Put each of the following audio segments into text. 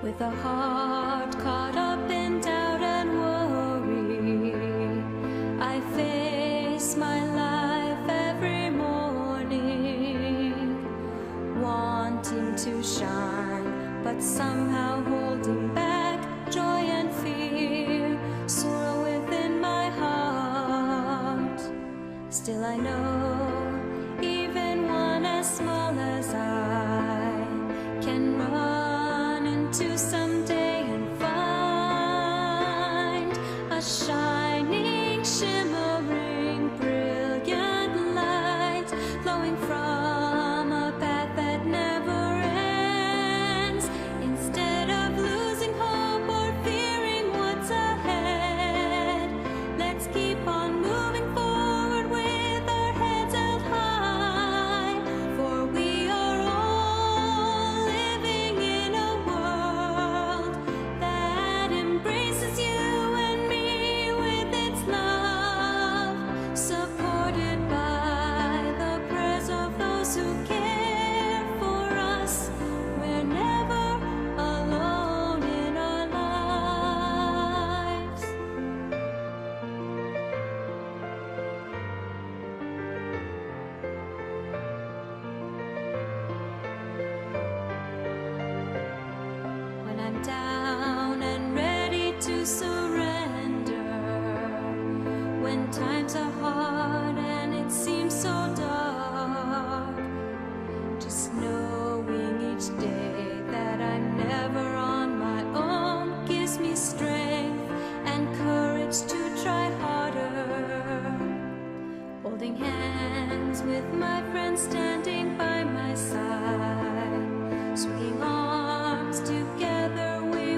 With a heart caught up in doubt and worry, I face my life every morning, wanting to shine, but somehow holding back joy and fear, sorrow within my heart. Still I know, even one as small as I can run into someday and find a shining, shimmering, brilliant light flowing from a path that never ends. Instead of losing hope or fearing what's ahead, let's keep on moving forward with our heads held high, for we are all living in a world that embraces you and me with its love, supported by the prayers of those who care for us. We're never alone in our lives. When I'm down and ready to surrender, when times are hard and it seems so dark, just knowing each day that I'm never on my own gives me strength and courage to try harder. Holding hands with my friends standing by my side, swinging arms together, we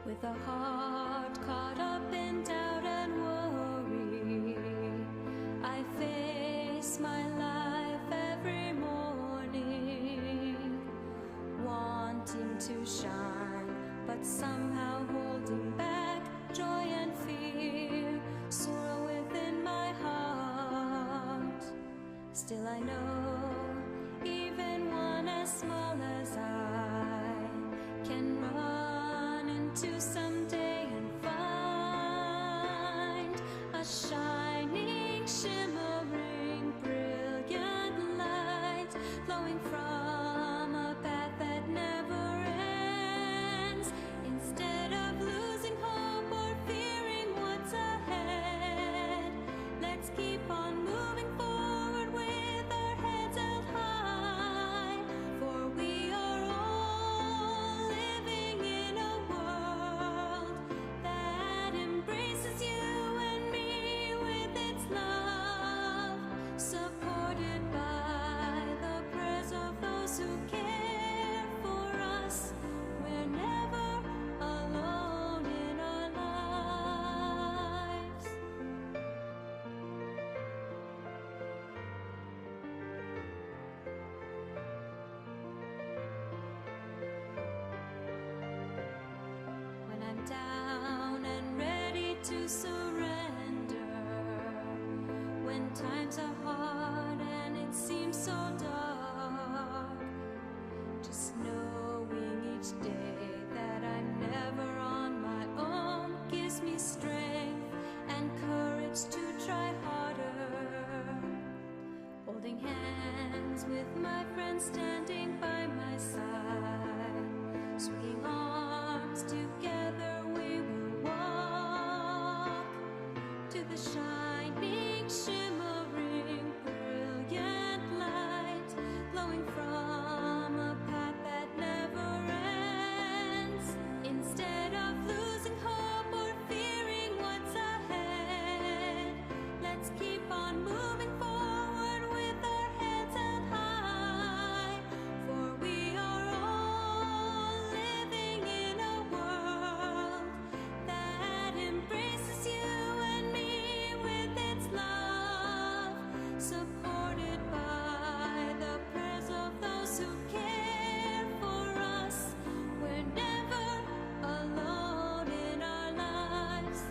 With a heart caught up in doubt and worry, I face my life every morning, wanting to shine, but somehow holding back joy and fear, sorrow within my heart. Still I know, even one as small as I can run into someday and find a shining, shimmering, brilliant light flowing from a path that never ends. Instead of losing hope or fearing what's ahead, let's keep on moving forward with our heads held high, for we are all living in a world that embraces you and me with its love, supported by the prayers of those who care for us. We're never alone in our lives. When I'm down and ready to surrender, when times are hard and it seems so dark, just knowing each day that I'm never on my own gives me strength and courage to try harder. Holding hands with my friends standing by my side, swinging arms together we will walk to the shining, shimmering, brilliant light glowing from a path that never ends. Instead of losing hope or fearing what's ahead, let's keep on moving forward with our heads held high, for we are all living in a world that embraces you and me with its love, supported by the prayers of those who care for us. We're never alone in our lives.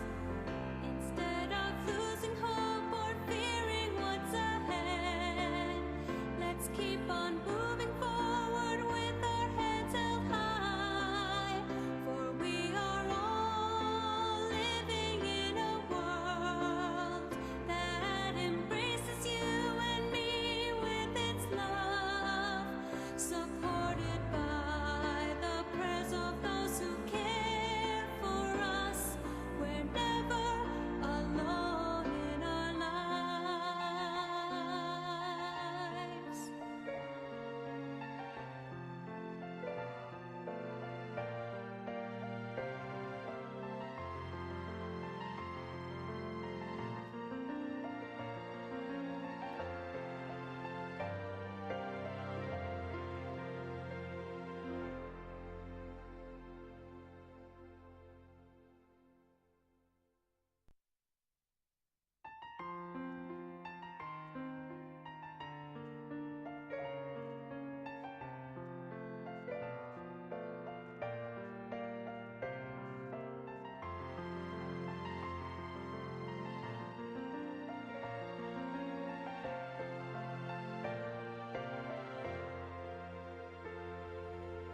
Instead of losing hope or fearing what's ahead, let's keep on moving forward with our heads held high, for we are all living in a world that embraces you and me with its love, supported by the prayers of those who care for us. We're never alone in our lives.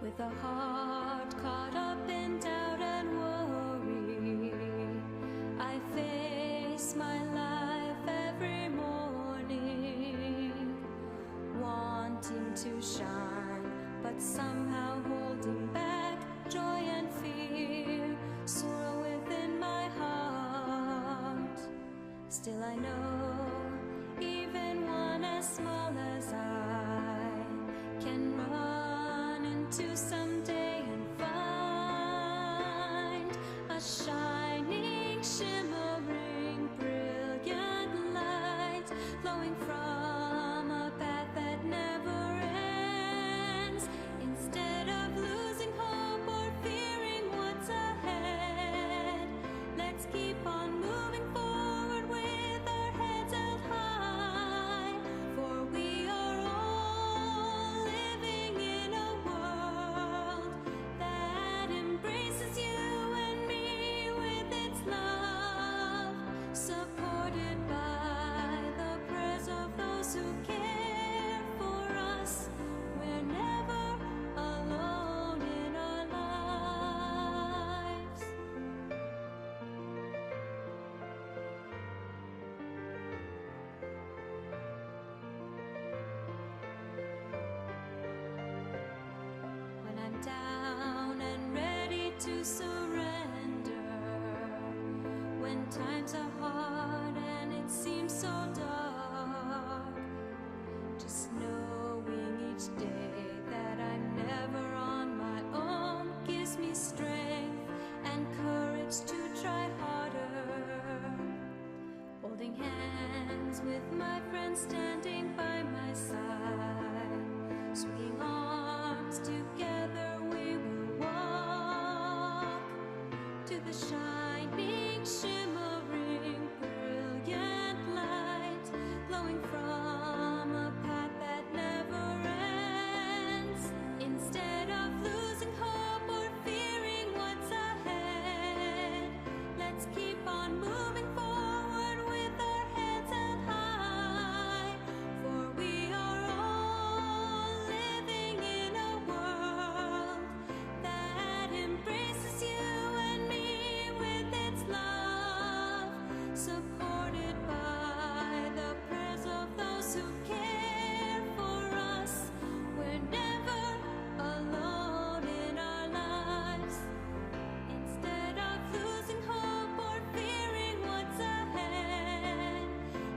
With a heart caught up in doubt and worry, I face my life every morning, wanting to shine, but somehow holding back joy and fear, sorrow within my heart. Still I know, even one as small as I can run into someday and find a shining, shimmering, brilliant light flowing from a path that never ends. Instead of losing hope or fearing what's ahead, times are hard and it seems so dark, just knowing each day that I'm never on my own gives me strength and courage to try harder. Holding hands with my friends standing by my side, swinging arms together we will walk to the shining, shimmering, brilliant light glowing from a path that never ends. Instead of losing hope or fearing what's ahead, let's keep on moving forward with our heads held high, for we are all living in a world that embraces you and me with its love, supported by the prayers of those who care for us. We're never alone in our lives. Instead of losing hope or fearing what's ahead,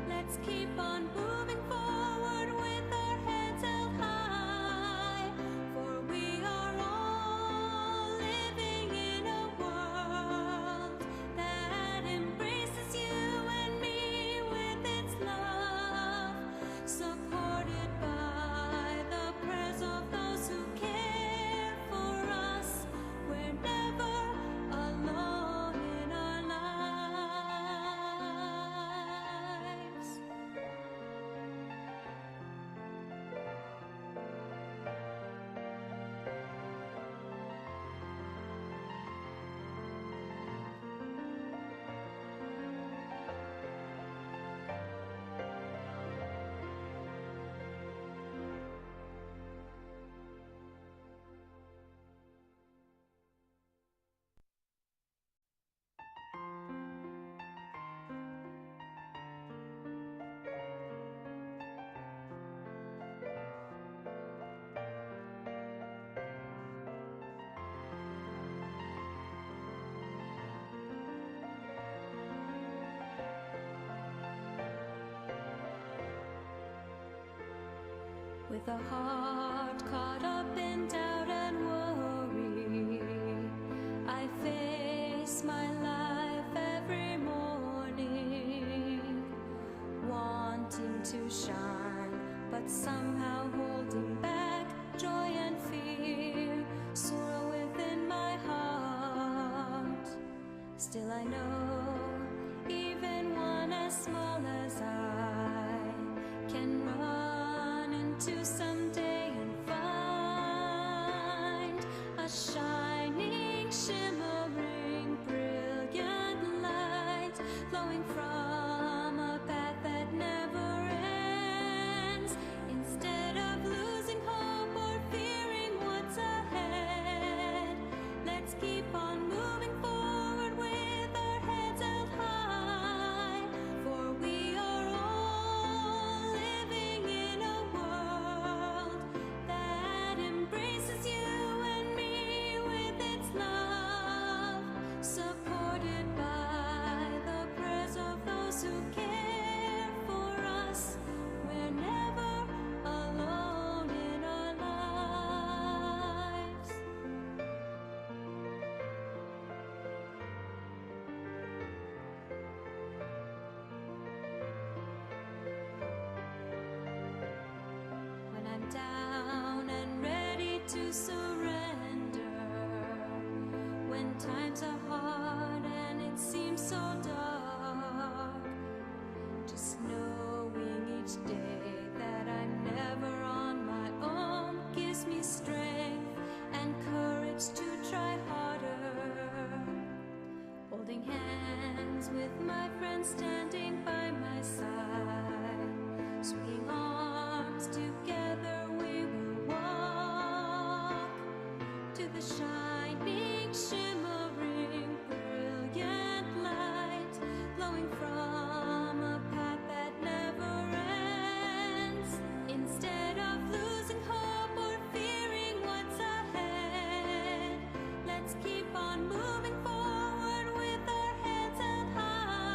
let's keep on moving forward with our heads held high, for we are all living in a world that embraces you and me with its love, supported by the prayers of those who care for us. We're never alone in our lives. With a heart caught up in doubt and worry, I face my life every morning, wanting to shine, but somehow holding back joy and fear, sorrow within my heart. Still I know, even one as small as I can run into someday and find a shining, shimmering, brilliant light glowing from a path that never ends. Instead of losing hope or fearing what's ahead, let's keep on moving forward with our heads held high, for we are all living in a world that embraces you and me with its love, supported by the prayers of those who care for us. We're never alone in our lives. When I'm down and ready to surrender, when times are hard and it seems so dark, just knowing each day that I'm never on my own gives me strength and courage to try harder. Holding hands with my friends standing by my side, swinging arms together we will walk to the shining, shimmering, brilliant light glowing from a path that never ends. Instead of losing hope or fearing what's ahead, let's keep on moving forward with our heads held high.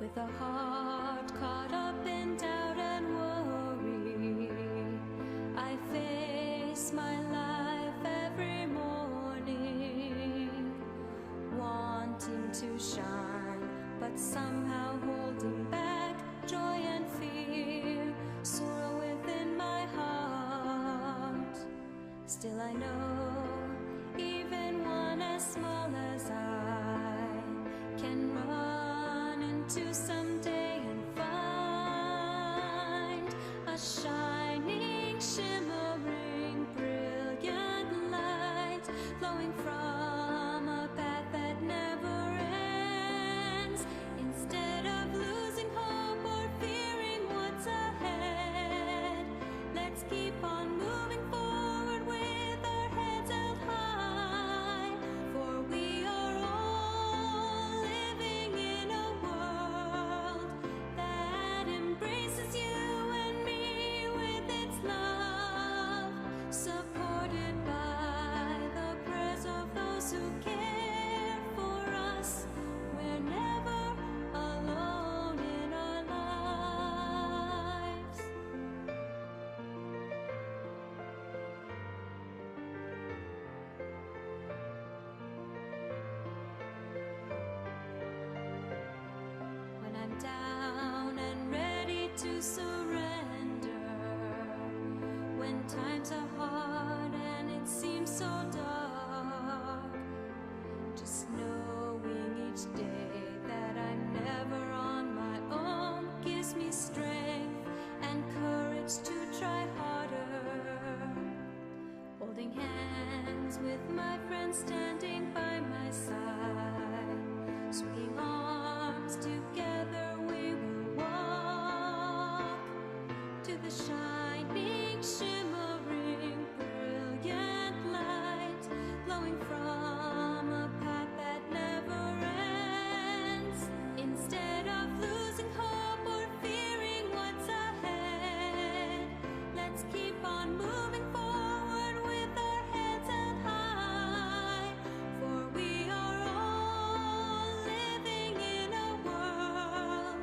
with a heart caught up in doubt and worry. I face my life every morning, wanting to shine, but somehow holding back joy and fear, sorrow within my heart. Still I know, even one as small as I can run into someday and find a shining, shimmering, brilliant light flowing from a path that never ends. Instead of losing hope or fearing what's ahead, let's keep on moving forward with our heads held high, for we are all living in a world that embraces you and me with its love, supported by the prayers of those who care for us. We're never alone in our lives. When I'm down and ready to surrender, when times are hard and it seems so dark, just knowing each day that I'm never on my own gives me strength and courage to try harder. Holding hands with my friends standing by my side, swinging arms together we will walk to the shining, shimmering, brilliant light flowing from a path that never ends. Instead of losing hope or fearing what's ahead, let's keep on moving forward with our heads held high, for we are all living in a world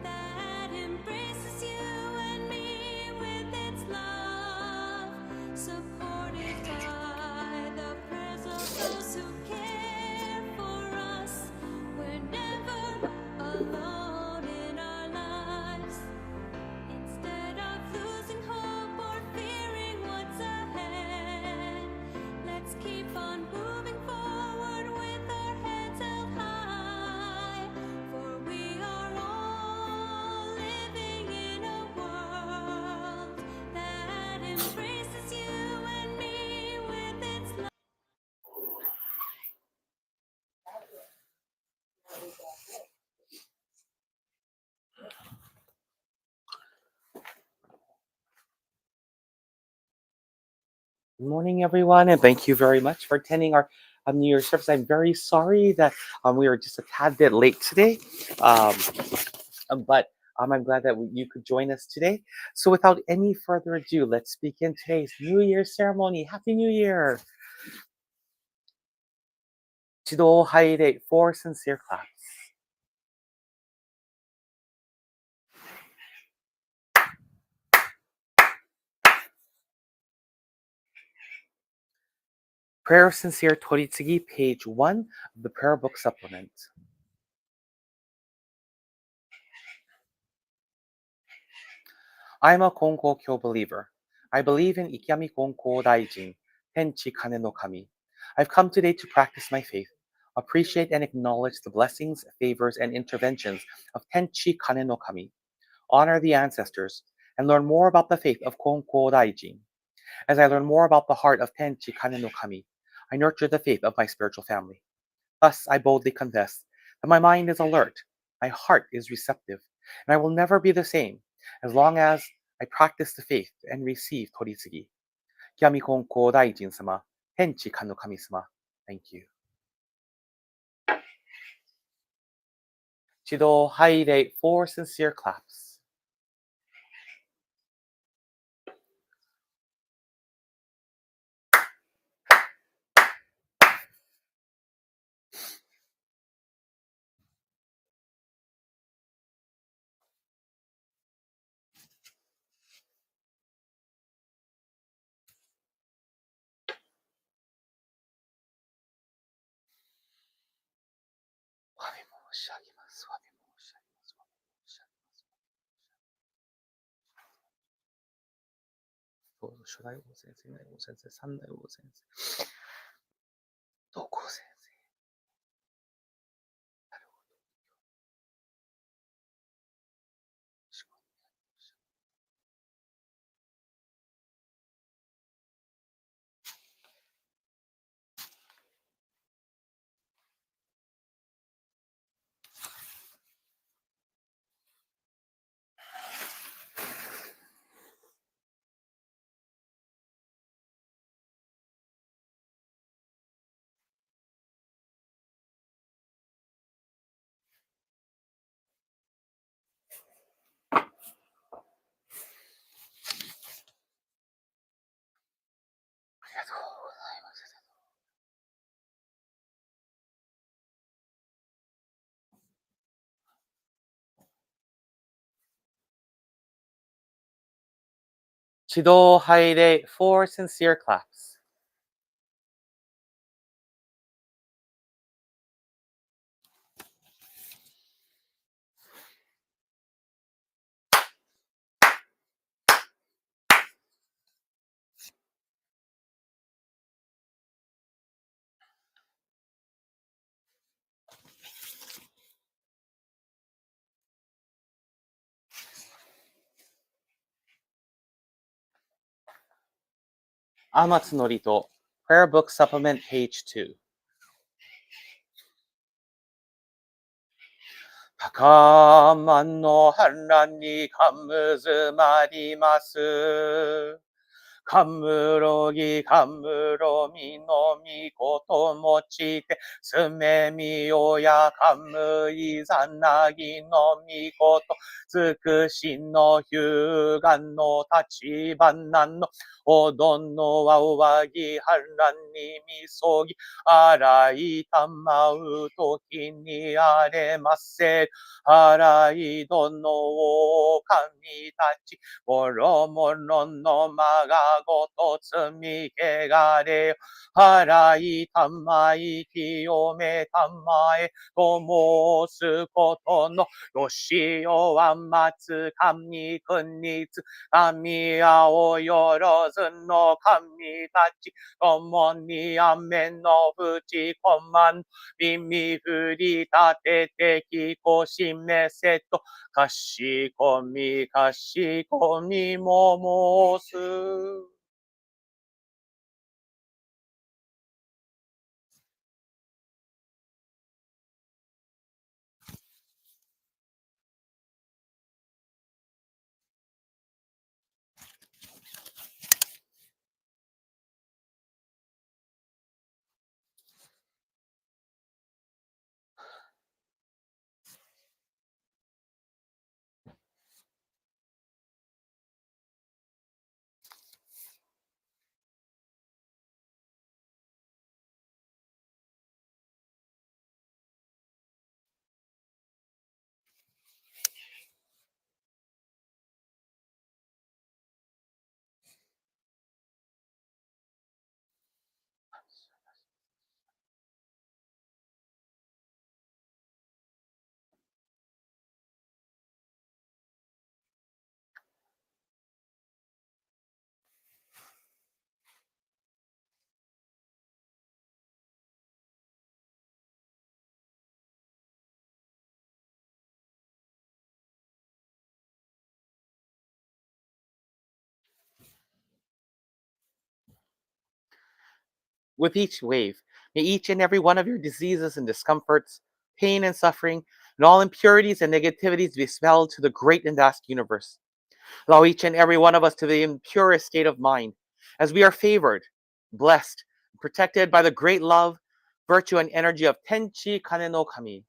that embraces you and me with its love, supported by the prayers of those who care for us. We're never alone in our lives. Instead of losing hope or fearing what's ahead, let's keep on moving forward with our heads held high, for we are all living in a world that embraces you and me with its love. Good morning, everyone, and thank you very much for attending our New Year's service. I'm very sorry that we were just a tad bit late today, um, but I'm glad that you could join us today. So without any further ado, let's begin today's New Year's ceremony. Happy New Year! Chido Haide, 4 sincere claps. Prayer of Sincere Toritsugi, page 1 of the Prayer Book Supplement. I'm a Konko Kyo believer. I believe in Ikkyami Konko Daijin, Tenchi Kane no Kami. I've come today to practice my faith, appreciate and acknowledge the blessings, favors, and interventions of Tenchi Kane no Kami, honor the ancestors, and learn more about the faith of Konko Daijin. As I learn more about the heart of Tenchi Kane no Kami, I nurture the faith of my spiritual family. Thus, I boldly confess that my mind is alert, my heart is receptive, and I will never be the same as long as I practice the faith and receive Toritsugi. Kyami Konko Daijin-sama, Tenchi Kano Kami-sama. Thank you. Chido Haide, 4 sincere claps. し上げます。お詫び申し上げます。お詫び申し上げます。どうぞ、初代王先生、二代王先生、三代王先生、道光先生。なるほど。ありがとうございます。指導拝礼 for sincere claps. 天津のりと Prayer Book Supplement Page 2。高慢の反乱にかむずまります。かむろぎかむろみのみこともちて、すめみおやかむいざなぎのみこと、つくしのひゅうがんの立花の、おどんのわおわぎ反乱にみそぎ、あらいたまうときにあれませ、あらいどのおかみたち、もろもろのまがごと積み汚れよ。払いたまい清めたまえと申すことのよしよは松神国津神青よろずの神たち共に雨の淵こまん耳振り立ててきこしめせとかしこみかしこみも申す。With each wave, may each and every one of your diseases and discomforts, pain and suffering, and all impurities and negativities be expelled to the great and vast universe. Allow each and every one of us to be in purest state of mind, as we are favored, blessed, and protected by the great love, virtue, and energy of Tenchi Kane no Kami.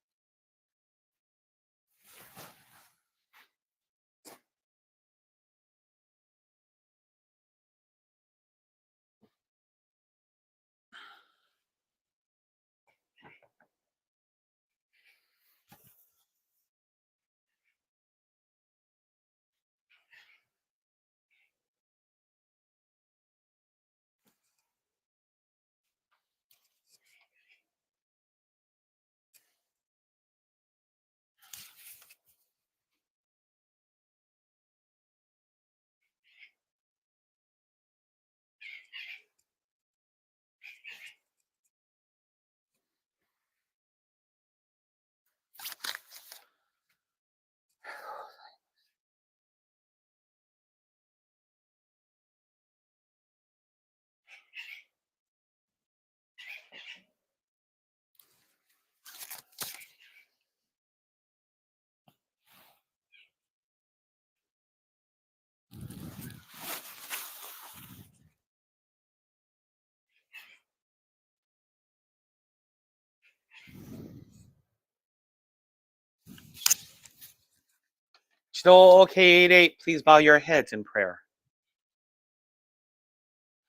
Chido Keirei, please bow your heads in prayer.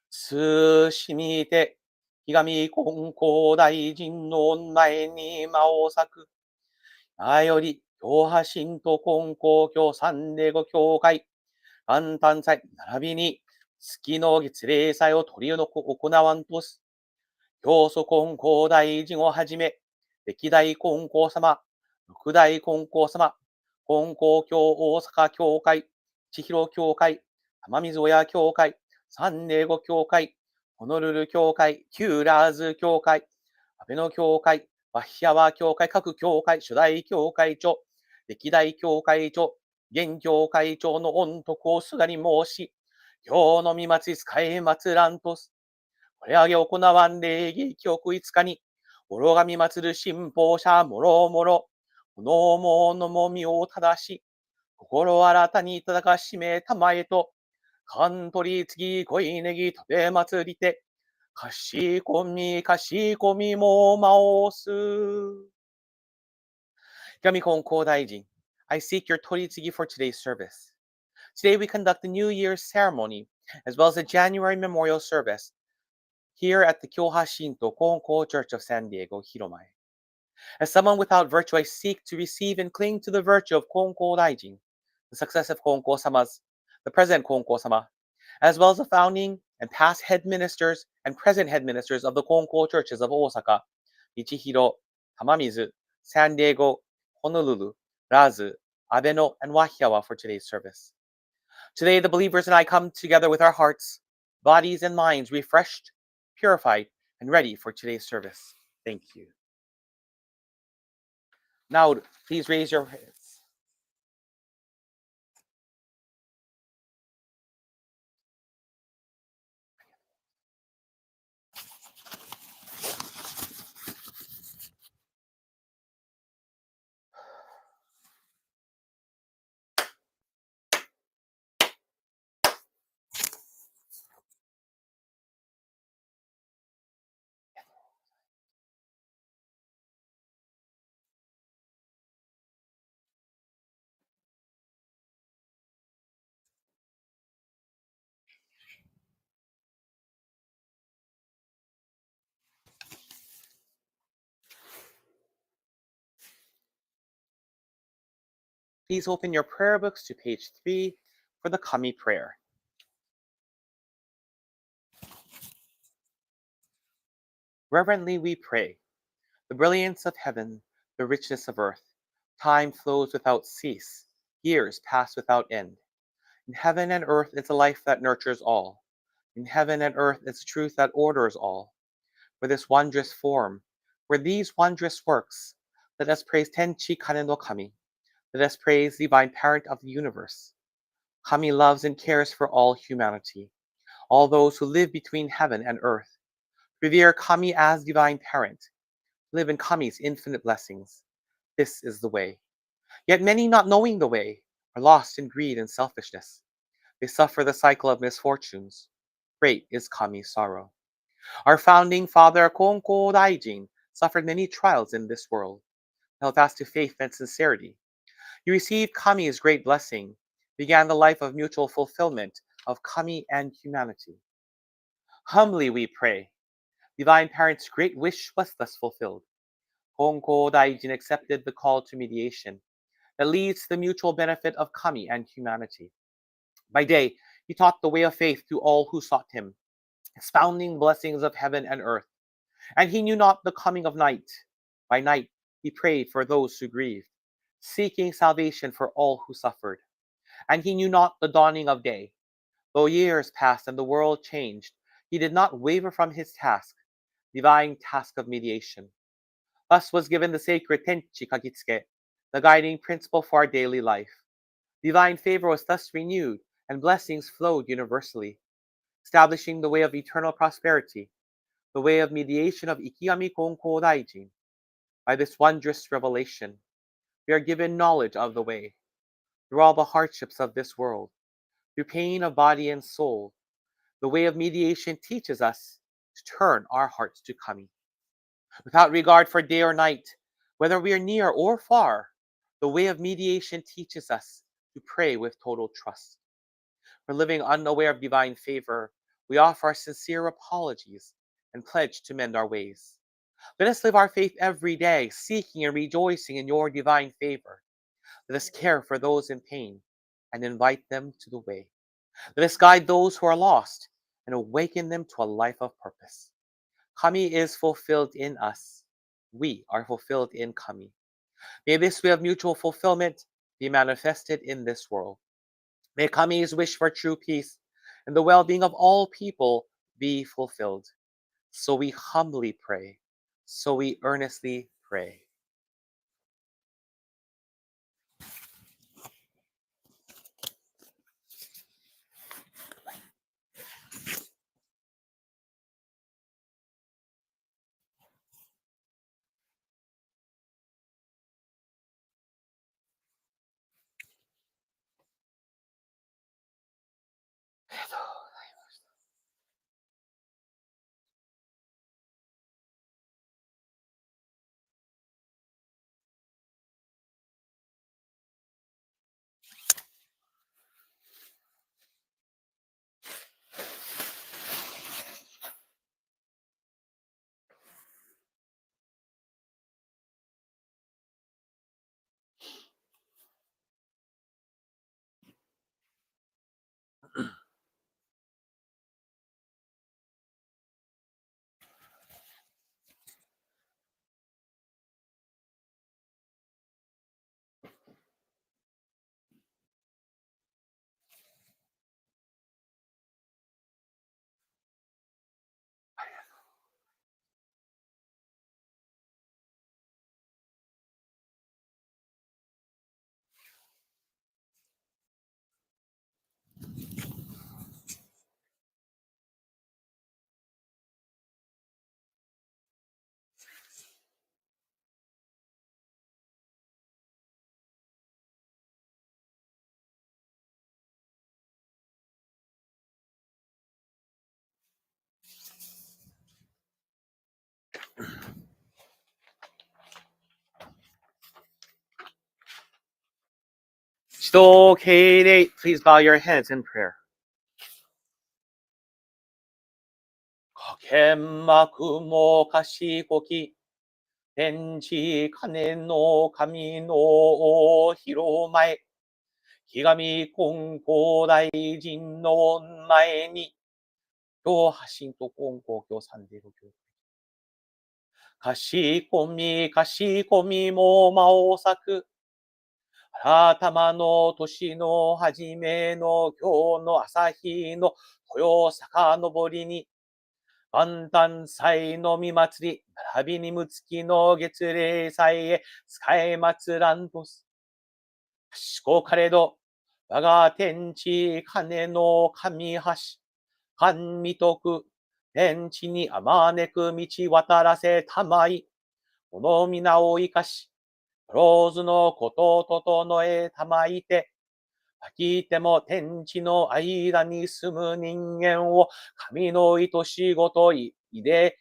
すしみて、ひがみ金光大臣の御前に間を咲く。あより、教派神と金光教三でご教会、元旦祭、並びに、月の月例祭を取り行わんとす。教祖金光大臣をはじめ、歴代金光様、六代金光様、金光教大阪教会、千尋教会、玉水親教会、三霊語教会、ホノルル教会、キューラーズ教会、安倍の教会、ワヒヤワ教会、各教会、初代教会長、歴代教会長、現教会長の御徳をすがに申し、今日の御祭り使い祭らんとす。これあげ行わん礼儀記憶5日に、愚神祭る信奉者もろもろ、このものもみを正し、心新たにいただかしめたまえと、勘取り次恋ネギ食べ祭りて、かしこみもまおす。Gami Kongko Daijin, I seek your Toritsugi for today's service. Today we conduct the New Year's ceremony, as well as the January memorial service, here at the Kyoha Shinto Konko Church of San Diego, Hiromai. As someone without virtue, I seek to receive and cling to the virtue of Konko Daijin, the successive Konko Samas, the present Konko Sama, as well as the founding and past head ministers and present head ministers of the Konko churches of Osaka, Ichihiro, Tamamizu, San Diego, Honolulu, Razu, Abeno, and Wahiawa for today's service. Today, the believers and I come together with our hearts, bodies, and minds refreshed, purified, and ready for today's service. Thank you. Now, please raise your hands. Please open your prayer books to page 3 for the Kami prayer. Reverently we pray. The brilliance of heaven, the richness of earth. Time flows without cease. Years pass without end. In heaven and earth is a life that nurtures all. In heaven and earth is truth that orders all. For this wondrous form, for these wondrous works, let us praise Tenchi Kane no Kami. Let us praise the divine parent of the universe. Kami loves and cares for all humanity, all those who live between heaven and earth. Revere Kami as divine parent. Live in Kami's infinite blessings. This is the way. Yet many, not knowing the way, are lost in greed and selfishness. They suffer the cycle of misfortunes. Great is Kami's sorrow. Our founding father, Konko Daijin, suffered many trials in this world. Held fast to faith and sincerity. He received Kami's great blessing, began the life of mutual fulfillment of Kami and humanity. Humbly we pray. Divine Parent's great wish was thus fulfilled. Konko Daijin accepted the call to mediation that leads to the mutual benefit of Kami and humanity. By day, he taught the way of faith to all who sought him, expounding blessings of heaven and earth. And he knew not the coming of night. By night, he prayed for those who grieved, seeking salvation for all who suffered. And he knew not the dawning of day. Though years passed and the world changed, He did not waver from his divine task of mediation. Thus was given the sacred Tenchi Kagitsuke, the guiding principle for our daily life. Divine favor was thus renewed, and blessings flowed universally, establishing the way of eternal prosperity, the way of mediation of Ikigami Konko Daijin. By this wondrous revelation, we are given knowledge of the way. Through all the hardships of this world, through pain of body and soul, the way of mediation teaches us to turn our hearts to Kami. Without regard for day or night, whether we are near or far, the way of mediation teaches us to pray with total trust. For living unaware of divine favor, we offer our sincere apologies and pledge to mend our ways. Let us live our faith every day, seeking and rejoicing in your divine favor. Let us care for those in pain and invite them to the way. Let us guide those who are lost and awaken them to a life of purpose. Kami is fulfilled in us. We are fulfilled in Kami. May this way of mutual fulfillment be manifested in this world. May Kami's wish for true peace and the well-being of all people be fulfilled. So we humbly pray. So we earnestly pray. Shito Keirei, please bow your heads in prayer. Kakenmaku mo kashikoki, tenchi kane no kami no hiromae, Higami Konko Daijin no onmae ni, kyo hashin to konko kyo sanderu kyo. Kashikomi, kashikomi mo maosaku, 頭の年の初めの今日の朝日の豊遡りに、元旦祭の見祭り、並びにむつきの月齢祭へ使え祭らんとす。賢かれど、我が天地金の神橋、神未徳、天地にあまねく道渡らせたまい、この皆を生かし、老図のことを整えたまいて、飽きても天地の間に住む人間を神の愛しごといで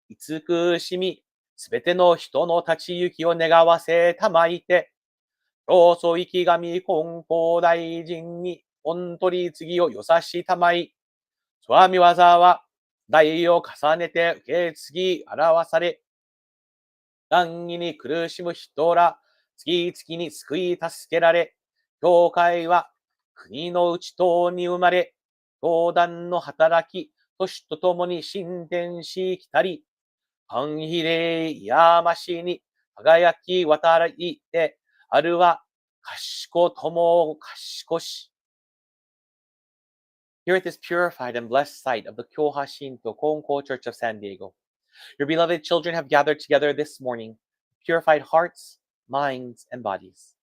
慈しみ、すべての人の立ち行きを願わせたまいて、老祖生き神金光大臣に御取り次ぎをよさしたまい、そわみ技は代を重ねて受け継ぎ表され、難儀に苦しむ人ら、次々に救い助けられ、教会は国の内等に生まれ、教団の働き、年とともに進展しきたり、反比例やましに輝き渡りて、あるは賢とも賢し、Here at this purified and blessed site of the Kyoha Shinto Konko Church of San Diego, your beloved children have gathered together this morning, purified hearts, minds, and bodies.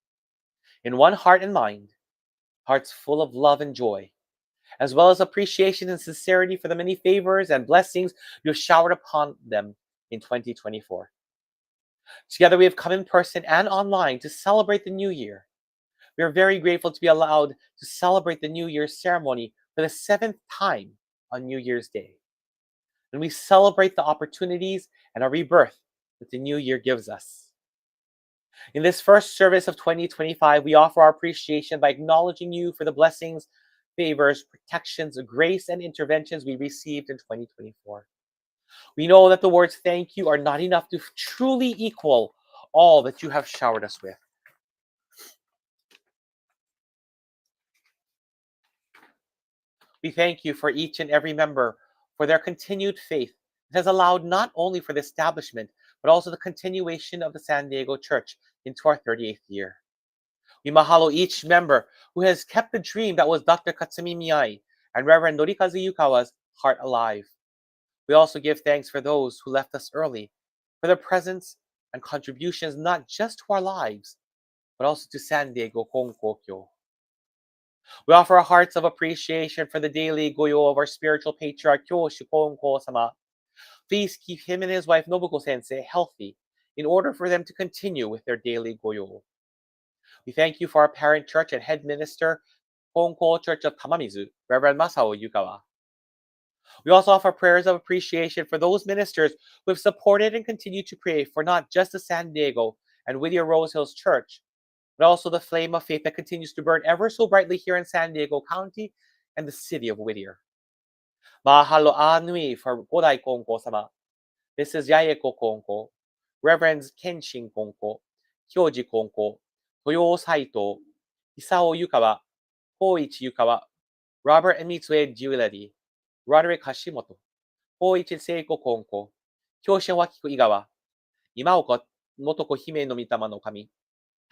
In one heart and mind, hearts full of love and joy, as well as appreciation and sincerity for the many favors and blessings you have showered upon them in 2024. Together we have come in person and online to celebrate the new year. We are very grateful to be allowed to celebrate the New Year's ceremony for the 7th time on New Year's Day. And we celebrate the opportunities and our rebirth that the new year gives us. In this first service of 2025, we offer our appreciation by acknowledging you for the blessings, favors, protections, grace, and interventions we received in 2024. We know that the words thank you are not enough to truly equal all that you have showered us with. We thank you for each and every member for their continued faith that has allowed not only for the establishment, but also the continuation of the San Diego Church into our 38th year. We mahalo each member who has kept the dream that was Dr. Katsumi Miyai and Reverend Norikazu Yukawa's heart alive. We also give thanks for those who left us early, for their presence and contributions not just to our lives, but also to San Diego Konkokyo. We offer our hearts of appreciation for the daily goyo of our spiritual patriarch Kyoshu Konko-sama. Please keep him and his wife Nobuko Sensei healthy in order for them to continue with their daily goyo. We thank you for our parent church and head minister, Konko Church of Tamamizu, Reverend Masao Yukawa. We also offer prayers of appreciation for those ministers who have supported and continue to pray for not just the San Diego and Whittier Rose Hills Church, but also the flame of faith that continues to burn ever so brightly here in San Diego County and the city of Whittier. Mahalo Anui for Godai Konko-sama, Mrs. Yayeko Konko, Reverends Kenshin Konko, Kyoji Konko, Toyo Saito, Hisao Yukawa, Koichi Yukawa, Robert and Mitsue Jewelry, Roderick Hashimoto, Koichi Seiko Konko, Kyoshin Wakiko Igawa, Imaoka Motoko Hime no Mitama no Kami,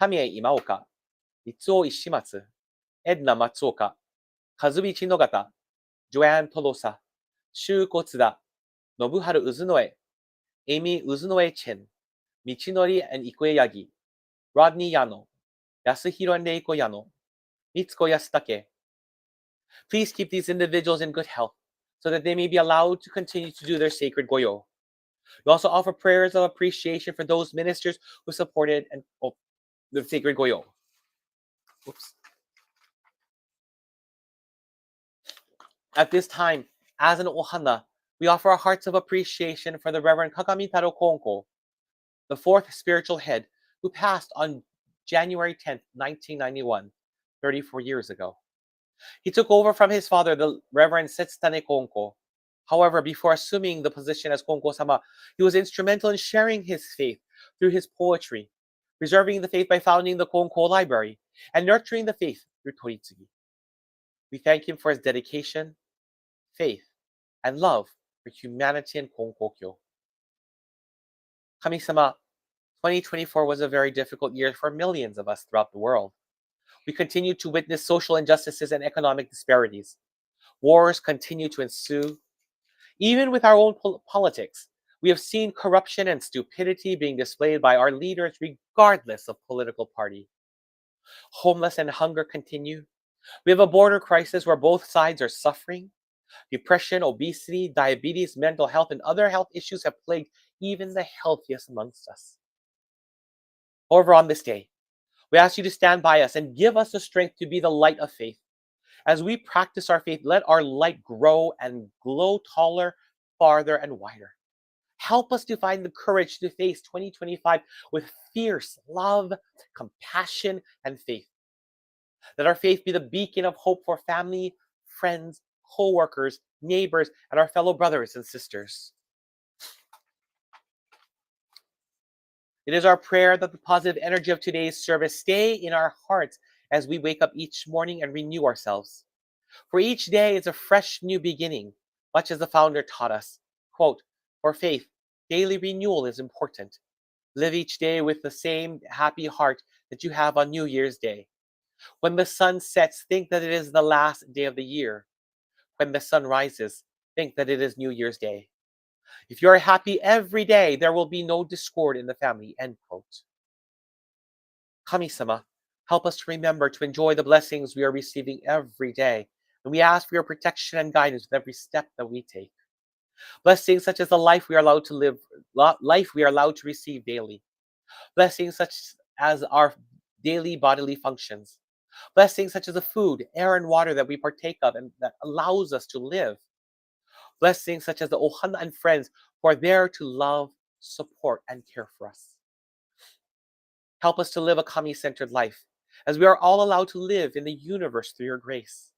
Tamie Imaoka, Mitsuo Ishimatsu, Edna Matsuoka, Kazubi Chinogata, Joanne Tolosa, Shu Kotsuda, Nobuharu Uzunoe, Amy Uzunoe Chen, Michinori and Ikueyagi, Rodney Yano, Yasuhiro and Reiko Yano, Mitsuko Yasutake. Please keep these individuals in good health so that they may be allowed to continue to do their sacred goyo. We also offer prayers of appreciation for those ministers who supported and the sacred goyo. Oops. At this time, as an ohana, we offer our hearts of appreciation for the Reverend Kagami Taro Konko, the fourth spiritual head who passed on January 10th, 1991, 34 years ago. He took over from his father, the Reverend Setsutane Konko. However, before assuming the position as Konko-sama, he was instrumental in sharing his faith through his poetry, preserving the faith by founding the Konko Library, and nurturing the faith through Toritsugi. We thank him for his dedication, faith, and love for humanity and Konkokyo. Kami-sama, 2024 was a very difficult year for millions of us throughout the world. We continue to witness social injustices and economic disparities. Wars continue to ensue. Even with our own politics, we have seen corruption and stupidity being displayed by our leaders regardless of political party. Homeless and hunger continue. We have a border crisis where both sides are suffering. Depression, obesity, diabetes, mental health, and other health issues have plagued even the healthiest amongst us. However, on this day, we ask you to stand by us and give us the strength to be the light of faith. As we practice our faith, let our light grow and glow taller, farther, and wider. Help us to find the courage to face 2025 with fierce love, compassion, and faith. Let our faith be the beacon of hope for family, friends, co-workers, neighbors, and our fellow brothers and sisters. It is our prayer that the positive energy of today's service stay in our hearts as we wake up each morning and renew ourselves. For each day is a fresh new beginning, much as the founder taught us. Quote, for faith, daily renewal is important. Live each day with the same happy heart that you have on New Year's Day. When the sun sets, think that it is the last day of the year. when the sun rises, think that it is New Year's Day. If you are happy every day, there will be no discord in the family. End quote. Kami-sama, help us to remember to enjoy the blessings we are receiving every day, and we ask for your protection and guidance with every step that we take. Blessings such as the life we are allowed to live, life we are allowed to receive daily. Blessings such as our daily bodily functions. Blessings such as the food, air, and water that we partake of and that allows us to live. Blessings such as the ohana and friends who are there to love, support, and care for us. Help us to live a kami-centered life, as we are all allowed to live in the universe through your grace.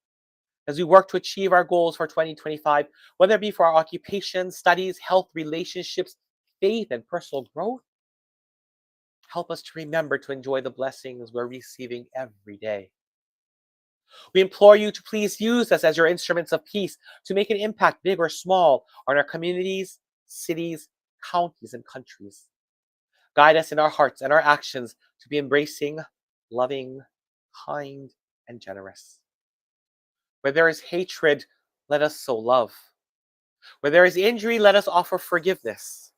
As we work to achieve our goals for 2025, whether it be for our occupation, studies, health, relationships, faith, and personal growth, help us to remember to enjoy the blessings we're receiving every day. We implore you to please use us as your instruments of peace to make an impact, big or small, on our communities, cities, counties, and countries. Guide us in our hearts and our actions to be embracing, loving, kind, and generous. Where there is hatred, let us sow love. Where there is injury, let us offer forgiveness.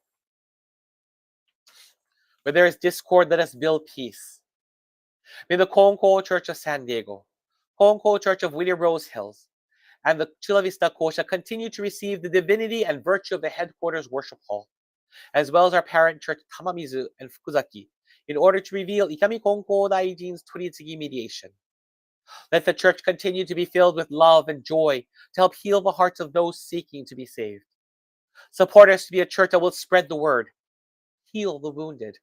Where there is discord, let us build peace. May the Conco Church of San Diego, Conco Church of William Rose Hills, and the Chula Vista Kosha continue to receive the divinity and virtue of the headquarters worship hall, as well as our parent church Tamamizu and Fukuzaki, in order to reveal Ikami Konko Daijin's Toritsugi mediation. Let the church continue to be filled with love and joy to help heal the hearts of those seeking to be saved. Support us to be a church that will spread the word, heal the wounded,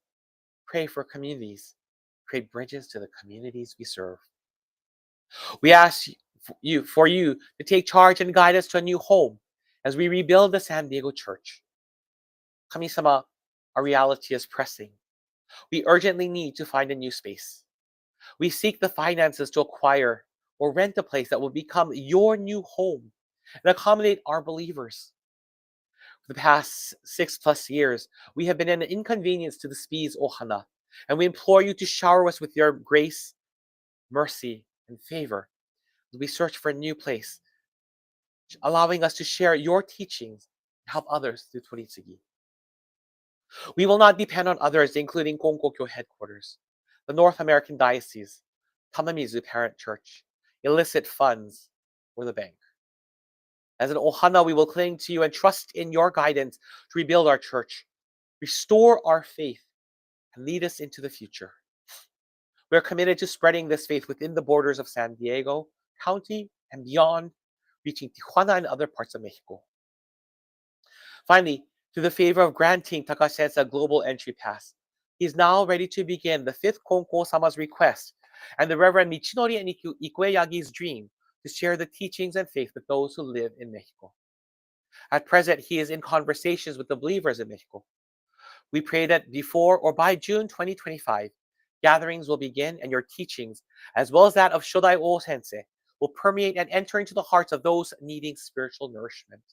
pray for communities, create bridges to the communities we serve. We ask you to take charge and guide us to a new home as we rebuild the San Diego church. Kami-sama, our reality is pressing. We urgently need to find a new space. We seek the finances to acquire or rent a place that will become your new home and accommodate our believers. For the past 6+ years, we have been an inconvenience to the Spies Ohana, and we implore you to shower us with your grace, mercy, and favor as we search for a new place, allowing us to share your teachings and help others through Toritsugi. We will not depend on others, including Konkokyo headquarters, the North American Diocese, Tamamizu Parent Church, illicit funds, or the bank. As an ohana, we will cling to you and trust in your guidance to rebuild our church, restore our faith, and lead us into the future. We are committed to spreading this faith within the borders of San Diego County and beyond, reaching Tijuana and other parts of Mexico. Finally, through the favor of granting Takashi a global entry pass, he is now ready to begin the 5th Konko-sama's request and the Reverend Michinori and Ikueyagi's dream to share the teachings and faith with those who live in Mexico. At present, he is in conversations with the believers in Mexico. We pray that before or by June 2025, gatherings will begin and your teachings, as well as that of Shodai O Sensei, will permeate and enter into the hearts of those needing spiritual nourishment.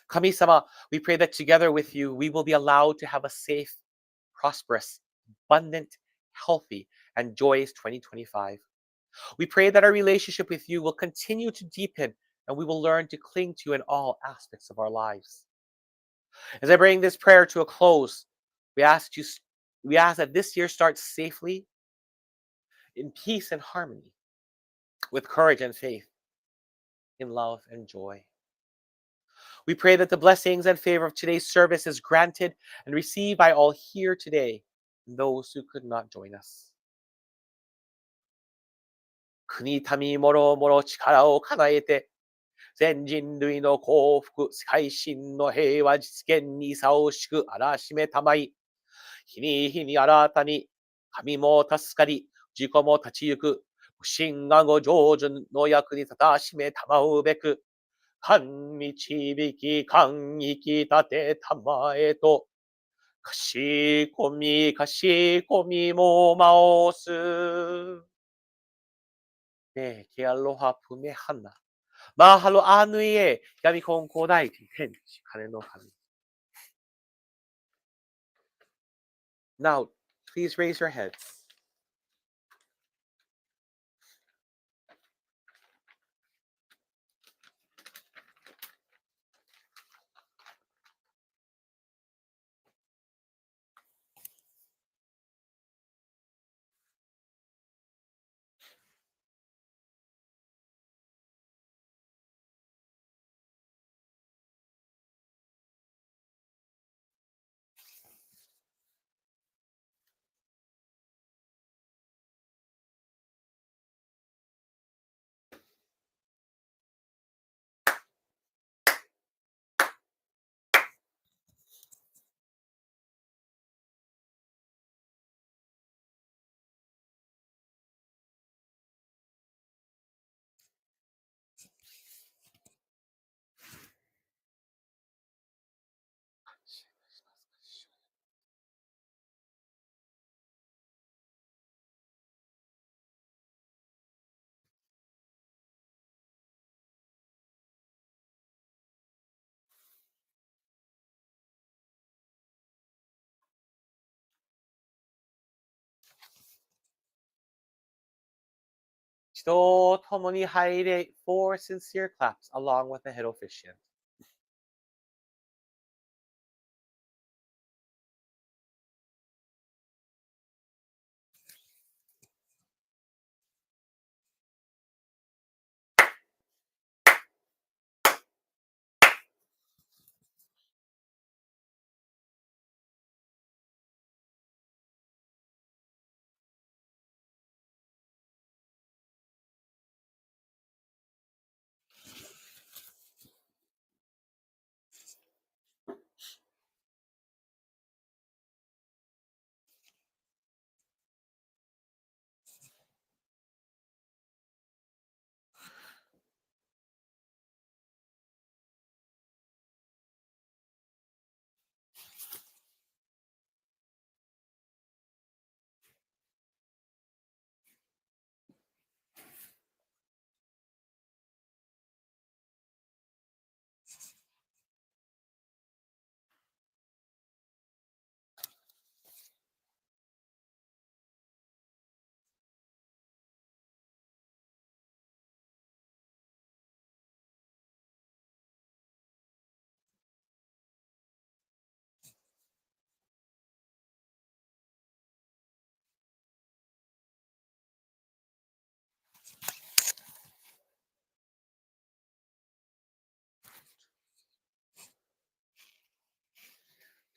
Kami-sama, we pray that together with you, we will be allowed to have a safe, prosperous, abundant, healthy, and joyous 2025. We pray that our relationship with you will continue to deepen and we will learn to cling to you in all aspects of our lives. As I bring this prayer to a close, we ask that this year starts safely, in peace and harmony, with courage and faith, in love and joy. We pray that the blessings and favor of today's service is granted and received by all here today and those who could not join us. 国民もろもろ力を叶えて、全人類の幸福、最新の平和実現に差しくあらしめたまい。日に日に新たに、神も助かり、自己も立ち行く、不信がご成就の役に立たしめたまうべく、神導き、神生き立てたまえと、かしこみもまおす。ねえ、けアロハプメハナ。Mahalo anuie, yami kon kodai, tenchi, kane no kami. Now, please raise your heads. 指導ともに入れ 4 sincere claps along with the head officiant.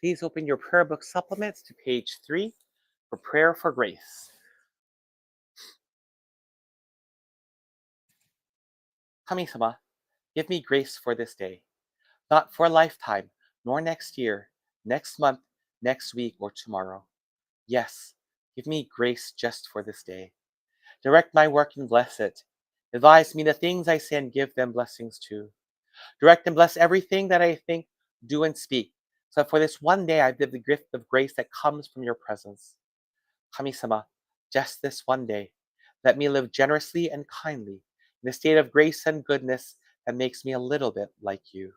Please open your prayer book supplements to page 3 for prayer for grace. 神様, give me grace for this day, not for a lifetime, nor next year, next month, next week, or tomorrow. Yes, give me grace just for this day. Direct my work and bless it. Advise me the things I say and give them blessings too. Direct and bless everything that I think, do, and speak, so that for this one day I live the gift of grace that comes from your presence. Kami-sama, just this one day, let me live generously and kindly in a state of grace and goodness that makes me a little bit like you.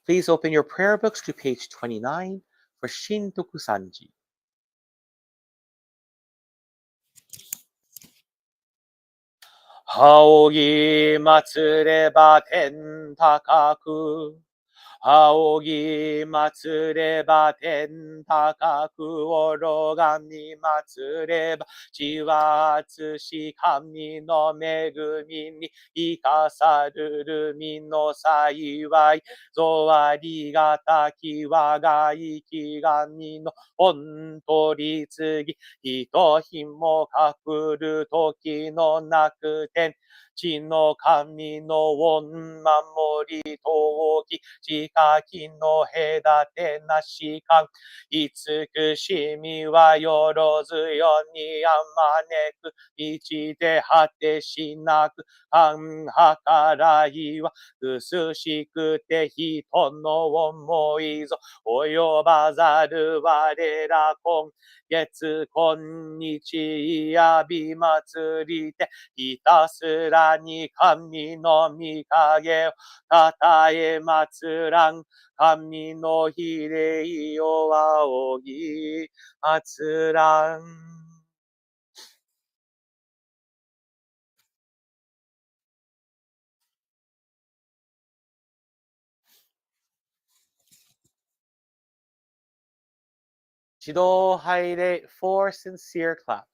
Please open your prayer books to page 29 for Shintoku Sanji. 仰ぎ祭れば天高く。仰ぎ祭れば天高く。拝み祭れば地は厚し。神の恵みに生かさるるみの幸い。ぞありがたき我が生き神の本取り次ぎ。ひとひもかくる時のなくて地の神の恩守り遠き近きの隔てなしか慈しみはよろずよにあまねく道で果てしなく感計らいは薄しくて人の思いぞ及ばざる我ら今月今日やび祭りてひたすらに神の御影をたたえ祭らん神の比例を仰ぎ祭らん。指導入れ 4 sincere claps.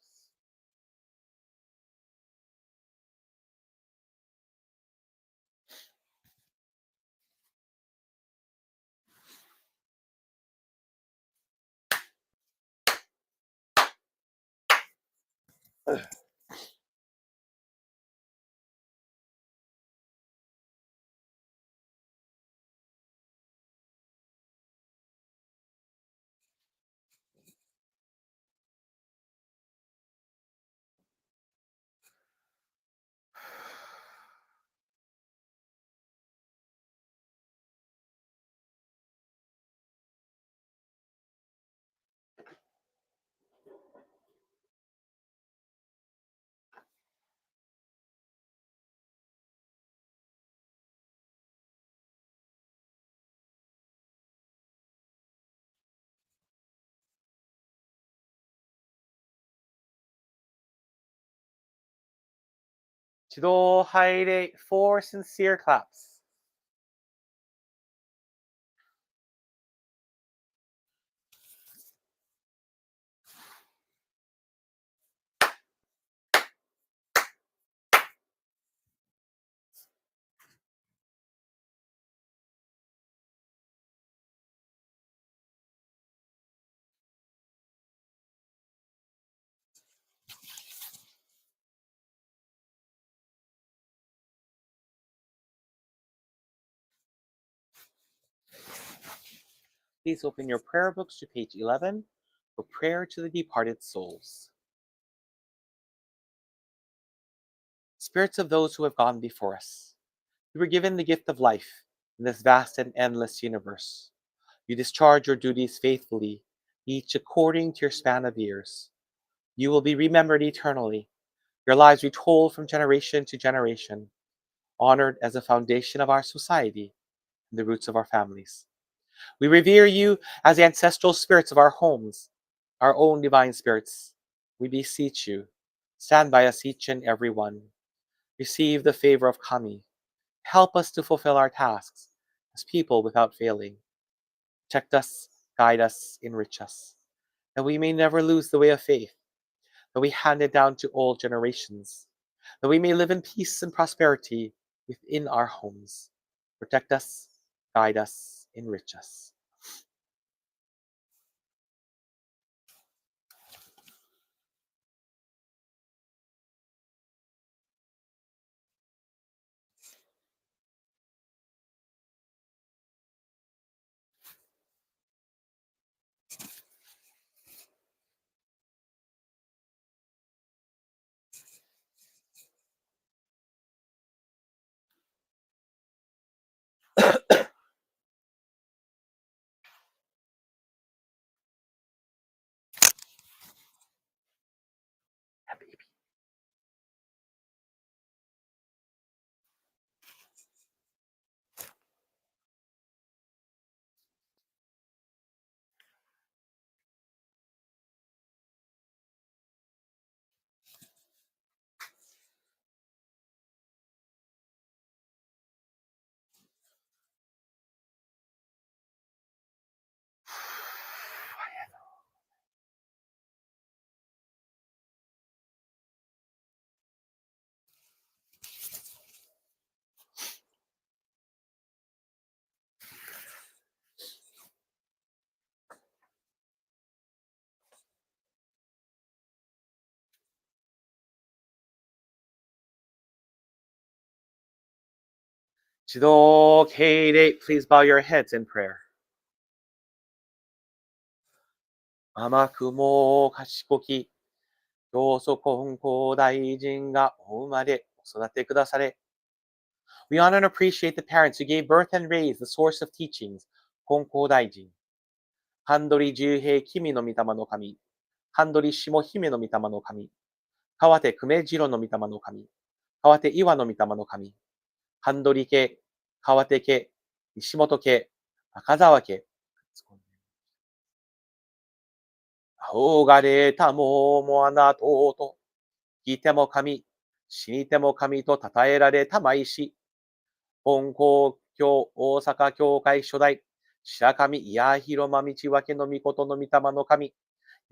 指導拝礼 4 sincere claps. Please open your prayer books to page 11 for prayer to the departed souls. Spirits of those who have gone before us, you were given the gift of life in this vast and endless universe. You discharge your duties faithfully, each according to your span of years. You will be remembered eternally, your lives retold from generation to generation, honored as the foundation of our society and the roots of our families. We revere you as the ancestral spirits of our homes, our own divine spirits. We beseech you, stand by us each and every one. Receive the favor of Kami. Help us to fulfill our tasks as people without failing. Protect us, guide us, enrich us, that we may never lose the way of faith, that we hand it down to all generations, that we may live in peace and prosperity within our homes. Protect us, guide us, enrich us. Baby. 指導敬礼 Please bow your heads in prayer. 甘くも賢き教祖金光大臣がお生まれ、お育てくだされ。We honor and appreciate the parents who gave birth and raised the source of teachings, 金光大臣。ハンドリ十平君の御霊の神。ハンドリ下姫の御霊の神。川手久米次郎の御霊の神。川手岩の御霊の神。ハンドリ家、川手家、石本家、赤沢家。仰がれたももあなとうと。聞いても神、死にても神と称えられたまいし。本校教大阪教会初代、白神いや広間道分けの御事の御霊の神。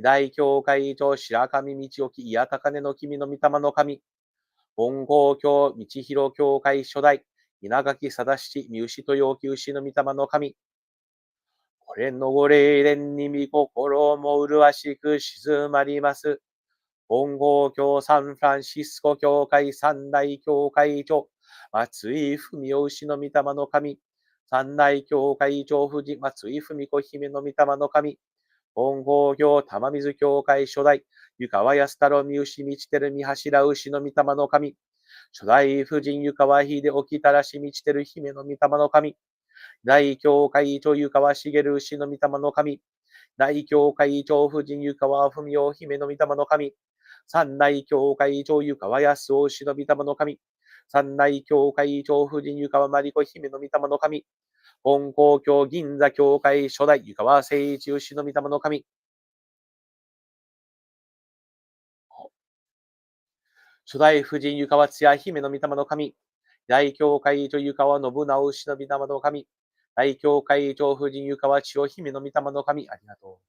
大教会長白神道置いや高根の君の御霊の神。本校教道広教会初代、稲垣貞七三牛と要求しの御霊の神。これのご霊連に御心も麗しく静まります。本校教サンフランシスコ教会三大教会長、松井文雄牛の御霊の神。三大教会長夫人松井文子姫の御霊の神。本校教玉水教会初代、湯川安太郎三牛道照三柱牛の御霊の神。初代夫人湯川秀沖たらし道照姫の御霊の神。大教会長湯川茂牛の御霊の神。大教会長夫人湯川文雄姫の御霊の神。三大教会長湯川康夫牛の御霊の神。三大教会長夫人湯川真理子姫の御霊の神。本校教銀座教会初代湯川誠一牛の御霊の神。初代夫人湯川津屋姫の御霊の神、大教会長湯川信直氏の御霊の神、大教会長夫人湯川千代姫の御霊の神、ありがとう。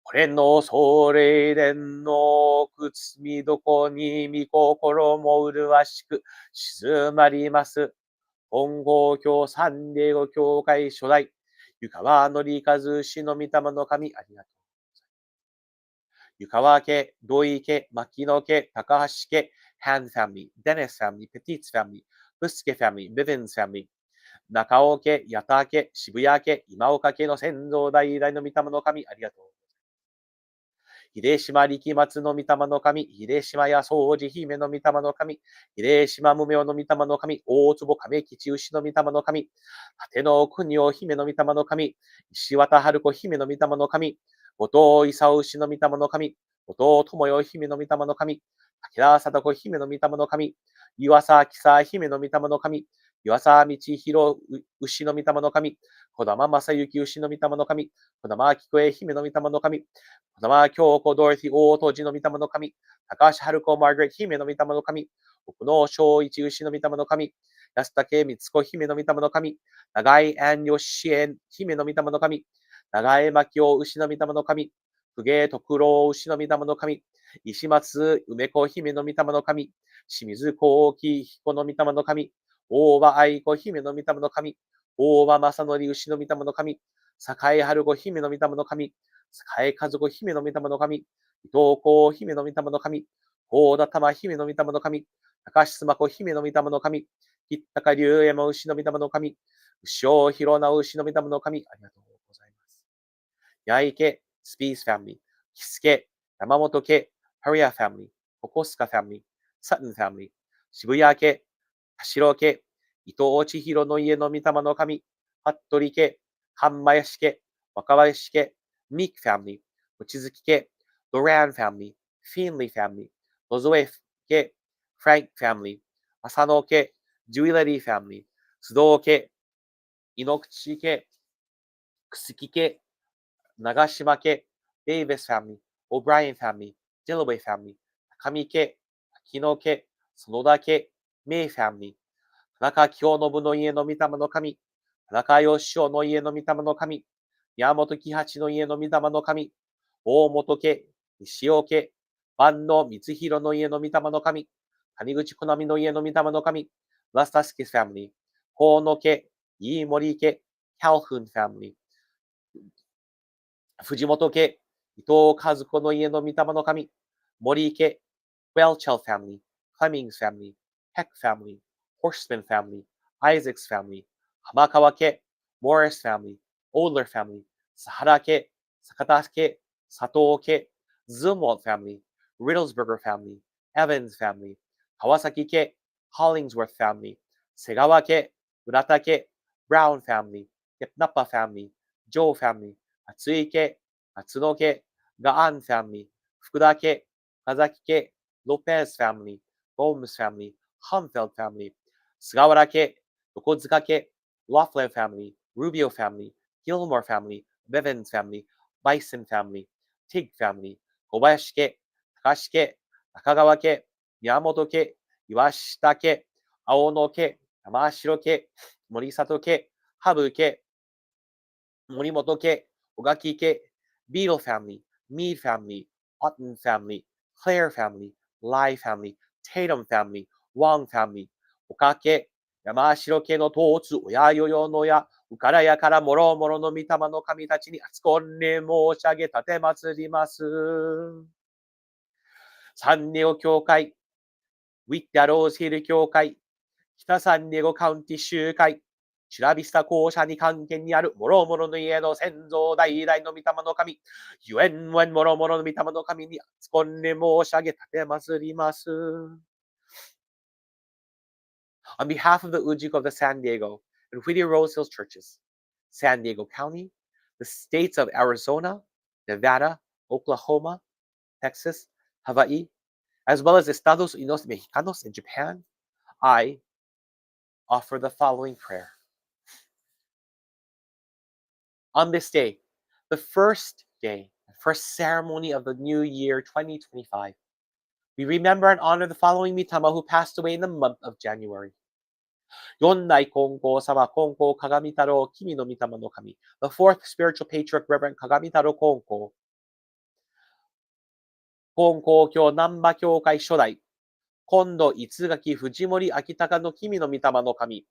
これの総霊殿の靴みどこに御心も麗しく静まります。本郷教三霊語教会初代、湯川のりかず氏の御霊の神、ありがとう。湯川家、土井家、牧野家、高橋家、Han family, Dennis family, Petit's family, Buske family, Bivens family, 中尾家、八田家、渋谷家、今岡家の先祖代々の御霊の神、ありがとう。秀島力松の御霊の神、秀島屋掃除姫の御霊の神、秀島無名の御霊の神、大坪亀吉牛の御霊の神、立野国を姫の御霊の神、石渡春子姫の御霊の神、後藤勲牛の御霊の神、後藤智代姫の御霊の神、武田貞子姫の御霊の神、岩佐喜佐姫の御霊の神、岩佐道弘牛の御霊の神、児玉正幸牛の御霊の神、児玉菊江姫の御霊の神、児玉京子ドロティ大当時の御霊の神、高橋春子マーガレット姫の御霊の神、奥野正一牛の御霊の神、安武光子姫の御霊の神、長井安吉園姫の御霊の神、長江牧雄牛の御霊の神、公家徳郎牛の御霊の神、石松梅子姫の御霊の神、清水幸喜彦の御霊の神、大場愛子姫の御霊の神、大場正則牛の御霊の神、栄春子姫の御霊の神、栄和子姫の御霊の神、伊藤子姫の御霊の神、大田玉姫の御霊の神、高須真子姫の御霊の神、吉高龍山牛の御霊の神、牛尾広直牛の御霊の神、ありがとうございます。八重家、スピースファミリー、木助、山本家、ハリアファミリー、横須賀ファミリー、サトンファミリー、渋谷家、田代家、伊藤千尋の家の御霊の神、服部家、神林家、若林家、ミークファミリー、望月家、ドランファミリー、フィンリーファミリー、ロゾエフ家、フランクファミリー、浅野家、ジュエラリーファミリー、須藤家、井ノ口家、楠木家、長島家、デイビスファミリー、オブライアンファミリー、ディロウェイファミリー、高見家、秋野家、園田家、メイファミリー、田中清信の家の御霊の神、田中義雄の家の御霊の神、宮本喜八の家の御霊の神、大本家、西尾家、万野光弘の家の御霊の神、谷口好みの家の御霊の神、ラスタスキスファミリー、河野家、飯森家、キャルフンファミリー、藤本家、伊藤和子の家の御霊の神、森家、ウェルチェルファミリー、クレミングスファミリー、ヘックファミリー、ホースマンファミリー、アイザックスファミリー、浜川家、モーリスファミリー、オーダーファミリー、サハラ家、坂田家、佐藤家、ズームウォルファミリー、リドルズバーガーファミリー、エヴァンズファミリー、川崎家、ホーリングズワーフファミリー、瀬川家、浦田家、ブラウンファミリー、ケプナッパファミリー、ジョーファミリー、厚井家、松野家、ガアンファミリー、福田家、風崎家、ロペスファミリー、ゴームスファミリー、ハンフェルファミリー、菅原家、横塚家、ロフレンファミリー、ルビオファミリー、ギルモアファミリー、ベヴンズファミリー、バイソンファミリー、ティグファミリー、小林家、高橋家、中川家、宮本家、岩下家、青野家、山城家、森里家、羽生家、森本家、小垣家、ビートルファミリー、ミーファミリー、オットンファミリー、クレアファミリー、ライファミリー、テイトムファミリー、ワンファミリー、岡家、山城家の統治、親よよのや、うからやからもろもろの御霊の神たちに厚こんね申し上げ立て祭ります。サンディオ教会、ウィッタローズヒル教会、北サンディエゴカウンティ集会、チュラビスタ校舎に関係にあるもろもろの家の先祖代々の御霊の神、ゆえんわんもろもろの御霊の神に厚こんね申し上げ立て祭ります。On behalf of the Ujiko of the San Diego and Whittier Rose Hills churches, San Diego County, the states of Arizona, Nevada, Oklahoma, Texas, Hawaii, as well as Estados Unidos Mexicanos in Japan, I offer the following prayer. On this day, the first ceremony of the new year 2025, We remember and honor the following mitama who passed away in the month of January. Yonnai Kongo Sama Kongo Kagamitaro Kimi no Mitama no Kami. The fourth spiritual patriarch, Reverend Kagamitaro Kongo. Kongo Kyo Namba Kyokai Shodai. Kondo Itsugaki Fujimori Akitaka no Kimi no Mitama no Kami.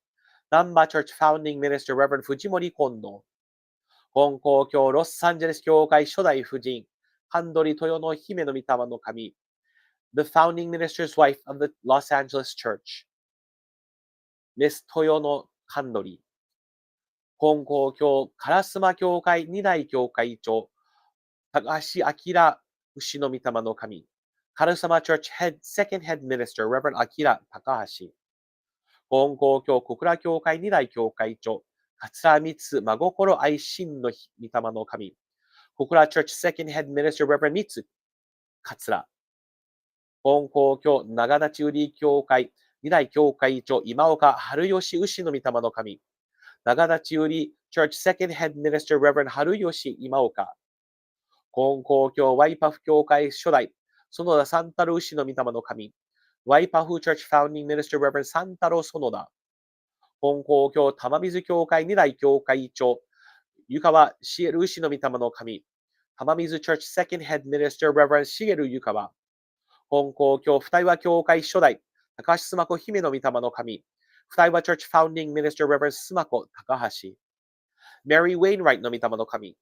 Namba Church founding minister, Reverend Fujimori Kondo. Kongo Kyo Los Angeles Kyokai Shodai Fujin. Handori Toyo no Hime no Mitama no Kami. The founding minister's wife of the Los Angeles Church. Miss Toyo no Handori. 金光教烏丸教会二代教会長、高橋明牛の御霊の神、烏丸 Church Head Second Head Minister Reverend Akira 高橋、金光教小倉教会二代教会長、桂光真心愛心の御霊の神、小倉 Church Second Head Minister Reverend 三桂、金光教長立売教会二代教会長、今岡春吉牛の御霊の神、長立売 Church Second Head Minister Reverend 春吉今岡、金光教ワイパフ教会初代、園田三太郎氏の御霊の神、ワイパフ Church Founding Minister Reverend 三太郎園田、金光教玉水教会二代教会長、湯川茂氏の御霊の神、玉水 Church Second Head Minister Reverend 茂湯川、金光教二岩教会初代、高橋須磨子姫の御霊の神、二岩 Church Founding Minister Reverend 須磨子高橋、Mary Wainwright の御霊の神、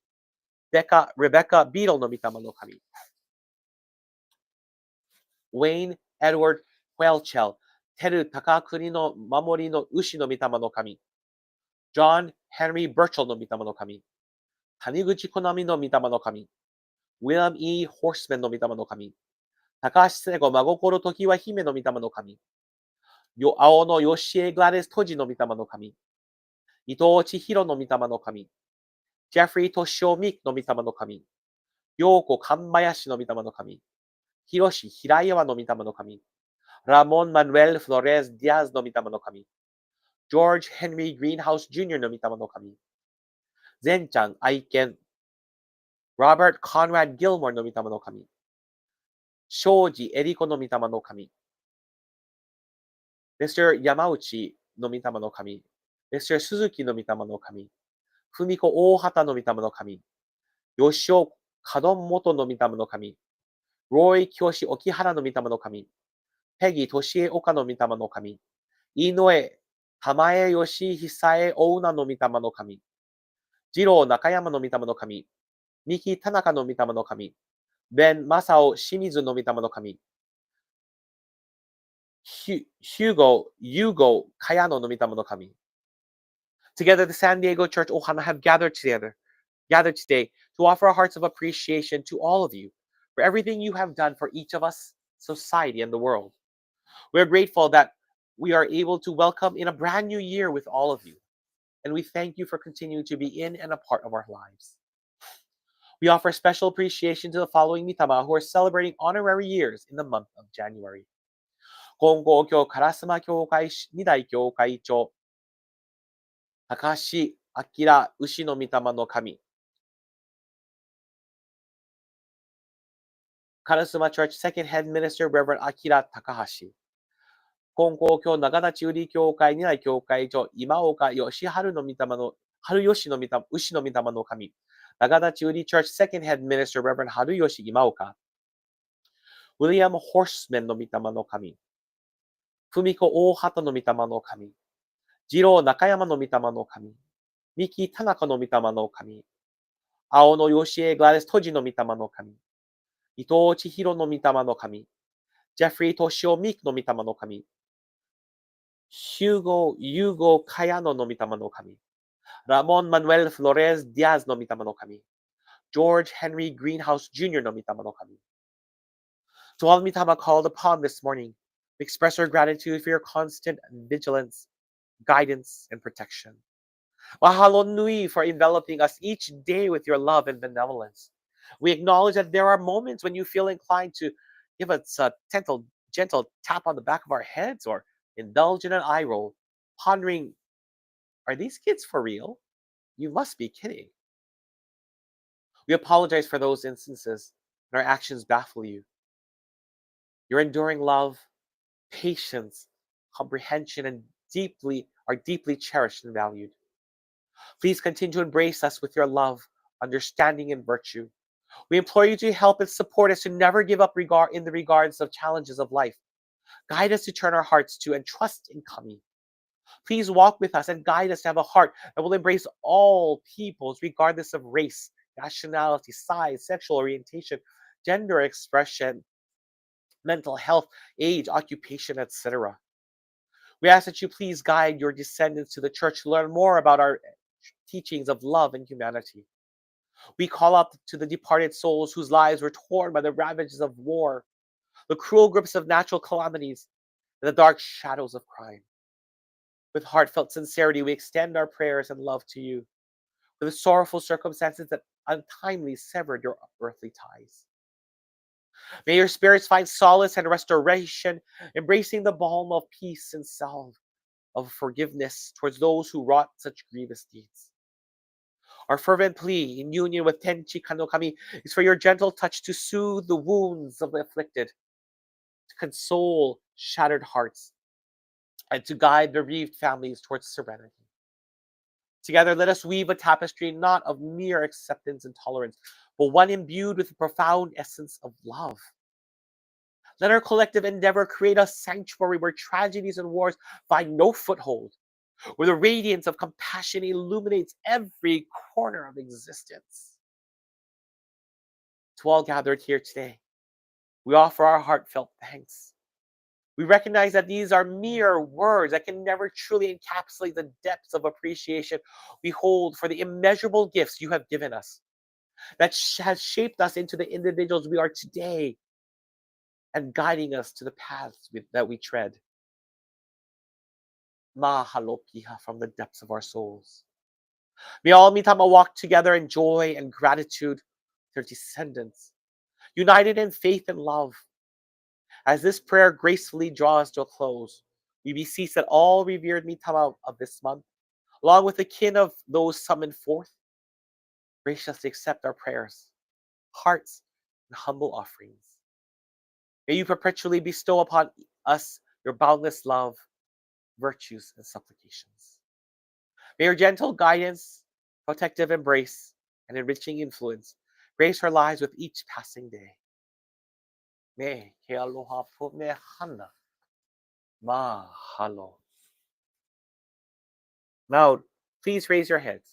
Rebecca Beadle の御霊の神、Wayne Edward Huelchel、テル高国の守りの牛の御霊の神、John Henry Burchell の御霊の神、谷口好みの御霊の神、William E. Horseman の御霊の神、高橋聖子真心時は姫の御霊の神、青野吉江グラデストジの御霊の神、伊藤千尋の御霊の神、ジェフリー・トシオミクの御霊の神、陽子神林の御霊の神、広志平岩の御霊の神、ラモン・マヌエル・フロレス・ディアズの御霊の神、ジョージ・ヘンリー・グリーンハウス・ジュニアの御霊の神、ゼンちゃん愛犬、ロバート・コンラッド・ギルモアの御霊の神、庄司エリコの御霊の神、Mr. 山内の御霊の神、Mr. 鈴木の御霊の神、文子大畑の御霊の神、吉尾門元の御霊の神、ロイ清沖原の御霊の神、ペギ俊江岡の御霊の神、井上玉江義久江大名の御霊の神、次郎中山の御霊の神、三木田中の御霊の神、ベン正雄清水の御霊の神、ヒューゴユーゴ茅野の御霊の神。Together, the San Diego Church Ohana have gathered today to offer our hearts of appreciation to all of you for everything you have done for each of us, society, and the world. We are grateful that we are able to welcome in a brand new year with all of you, and we thank you for continuing to be in and a part of our lives. We offer special appreciation to the following mitama who are celebrating honorary years in the month of January. 金光教烏丸教会二代教会長、高橋明牛の御霊の神、烏丸 Church Second Head Minister Reverend 明高橋、金光教長立売教会二代教会長、今岡義春の御霊の春吉の御霊牛の御霊の神、長立売 Church Second Head Minister Reverend 春吉今岡、William Horseman の御霊の神、文子大畑の御霊の神、次郎中山の御霊の神、三木田中の御霊の神、青野義江グラデストジの御霊の神、伊藤千尋の御霊の神、ジェフリー・トシオミクの御霊の神、ヒューゴ・ユーゴ・カヤノの御霊の神、ラモン・マヌエル・フロレス・ディアズの御霊の神、ジョージ・ヘンリー・グリーンハウス・ジュニアの御霊の神。To all mitama called upon this morning, we express our gratitude for your constant vigilance, guidance, and protection. Mahalo nui for enveloping us each day with your love and benevolence. We acknowledge that there are moments when you feel inclined to give us a gentle tap on the back of our heads or indulge in an eye roll, pondering, are these kids for real? You must be kidding. We apologize for those instances when our actions baffle you. Your enduring love, patience, comprehension, and deeply cherished and valued. Please continue to embrace us with your love, understanding, and virtue. We implore you to help and support us to never give up in the regards of challenges of life. Guide us to turn our hearts to and trust in Kami. Please walk with us and guide us to have a heart that will embrace all peoples, regardless of race, nationality, size, sexual orientation, gender expression, mental health, age, occupation, etc. We ask that you please guide your descendants to the church to learn more about our teachings of love and humanity. We call out to the departed souls whose lives were torn by the ravages of war, the cruel grips of natural calamities, and the dark shadows of crime. With heartfelt sincerity, we extend our prayers and love to you for the sorrowful circumstances that untimely severed your earthly ties. May your spirits find solace and restoration, embracing the balm of peace and salve of forgiveness towards those who wrought such grievous deeds. Our fervent plea in union with Tenchi Kanokami is for your gentle touch to soothe the wounds of the afflicted, to console shattered hearts, and to guide bereaved families towards serenity. Together, let us weave a tapestry not of mere acceptance and tolerance, but one imbued with the profound essence of love. Let our collective endeavor create a sanctuary where tragedies and wars find no foothold, where the radiance of compassion illuminates every corner of existence. To all gathered here today, we offer our heartfelt thanks. We recognize that these are mere words that can never truly encapsulate the depths of appreciation we hold for the immeasurable gifts you have given us, that has shaped us into the individuals we are today and guiding us to the paths that we tread. Mahalo piha from the depths of our souls. May all Mitama walk together in joy and gratitude, their descendants, united in faith and love. As this prayer gracefully draws to a close, we beseech that all revered Mitama of this month, along with the kin of those summoned forth, graciously accept our prayers, hearts, and humble offerings. May you perpetually bestow upon us your boundless love, virtues, and supplications. May your gentle guidance, protective embrace, and enriching influence grace our lives with each passing day. Me ke aloha po me hana. Mahalo. Now, please raise your heads.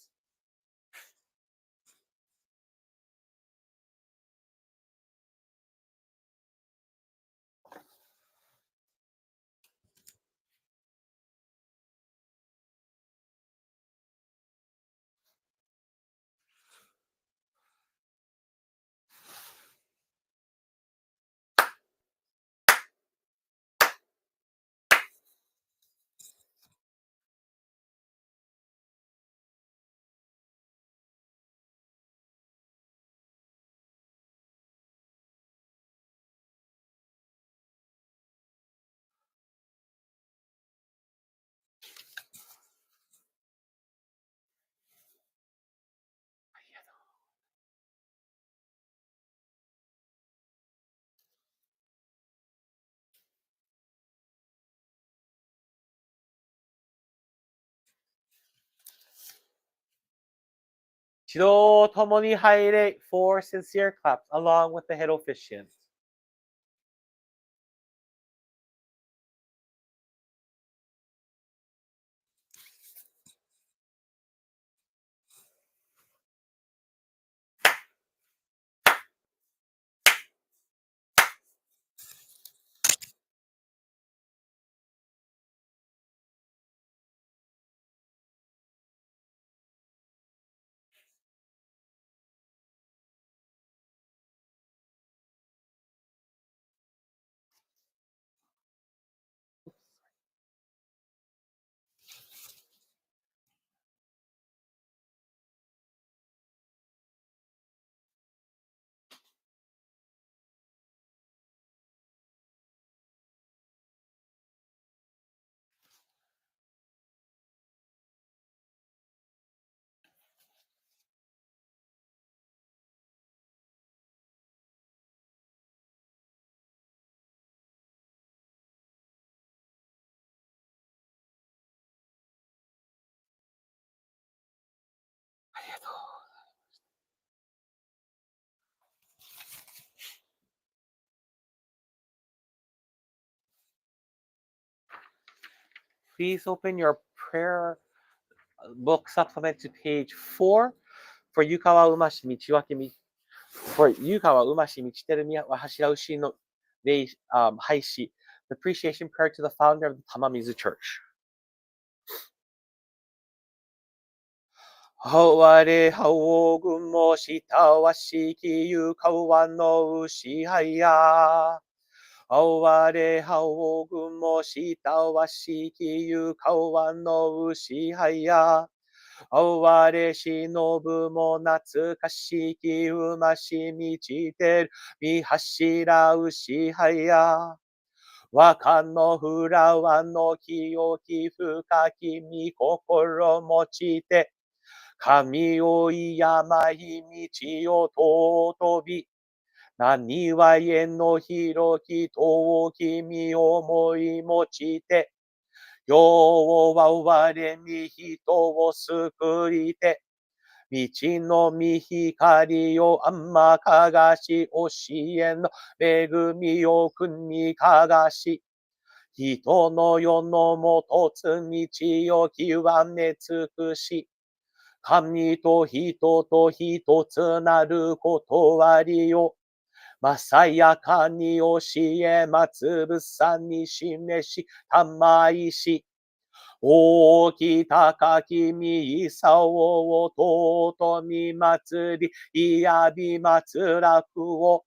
Chido tomoni haire, 4 sincere claps along with the head officiant. Please open your prayer book supplement to page 4 for 湯川馬市道分けみ for 湯川馬市道てるみは柱牛の廃止 the appreciation prayer to the founder of the Tamamizu Church. はれはおぐもしたわしきゆかわのうしはや。われはおぐもしたわしきゆかわのうしはや。われしのぶも懐かしきうましみちてるみはしらうしはや。わかのふらわの清き深きみ心持ちて神をいやまい道を尊び、何はへの広き遠き身思い持ちて、世は我み人を救いて、道のみ光をあんまかがし、教えの恵みを国かがし、人の世のもとつ道を極め尽くし、神と人と一つなることわりを、まさやかに教えまつぶさに示したまいし、大き高きみいさおをとうとみ祭り、いやびまつらくを、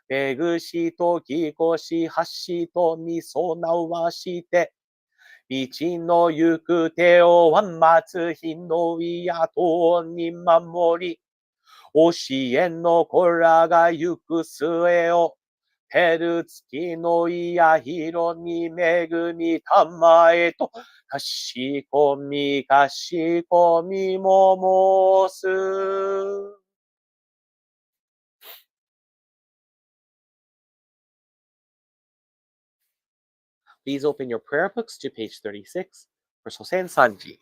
めぐしときこし橋とみそなわして、道の行く手をわまつ日のいやとに守り、教えの子らが行く末を、ペル月のいやひろに恵みたまえと、かしこみも申す。Please open your prayer books to page 36 for Sosen Sanji.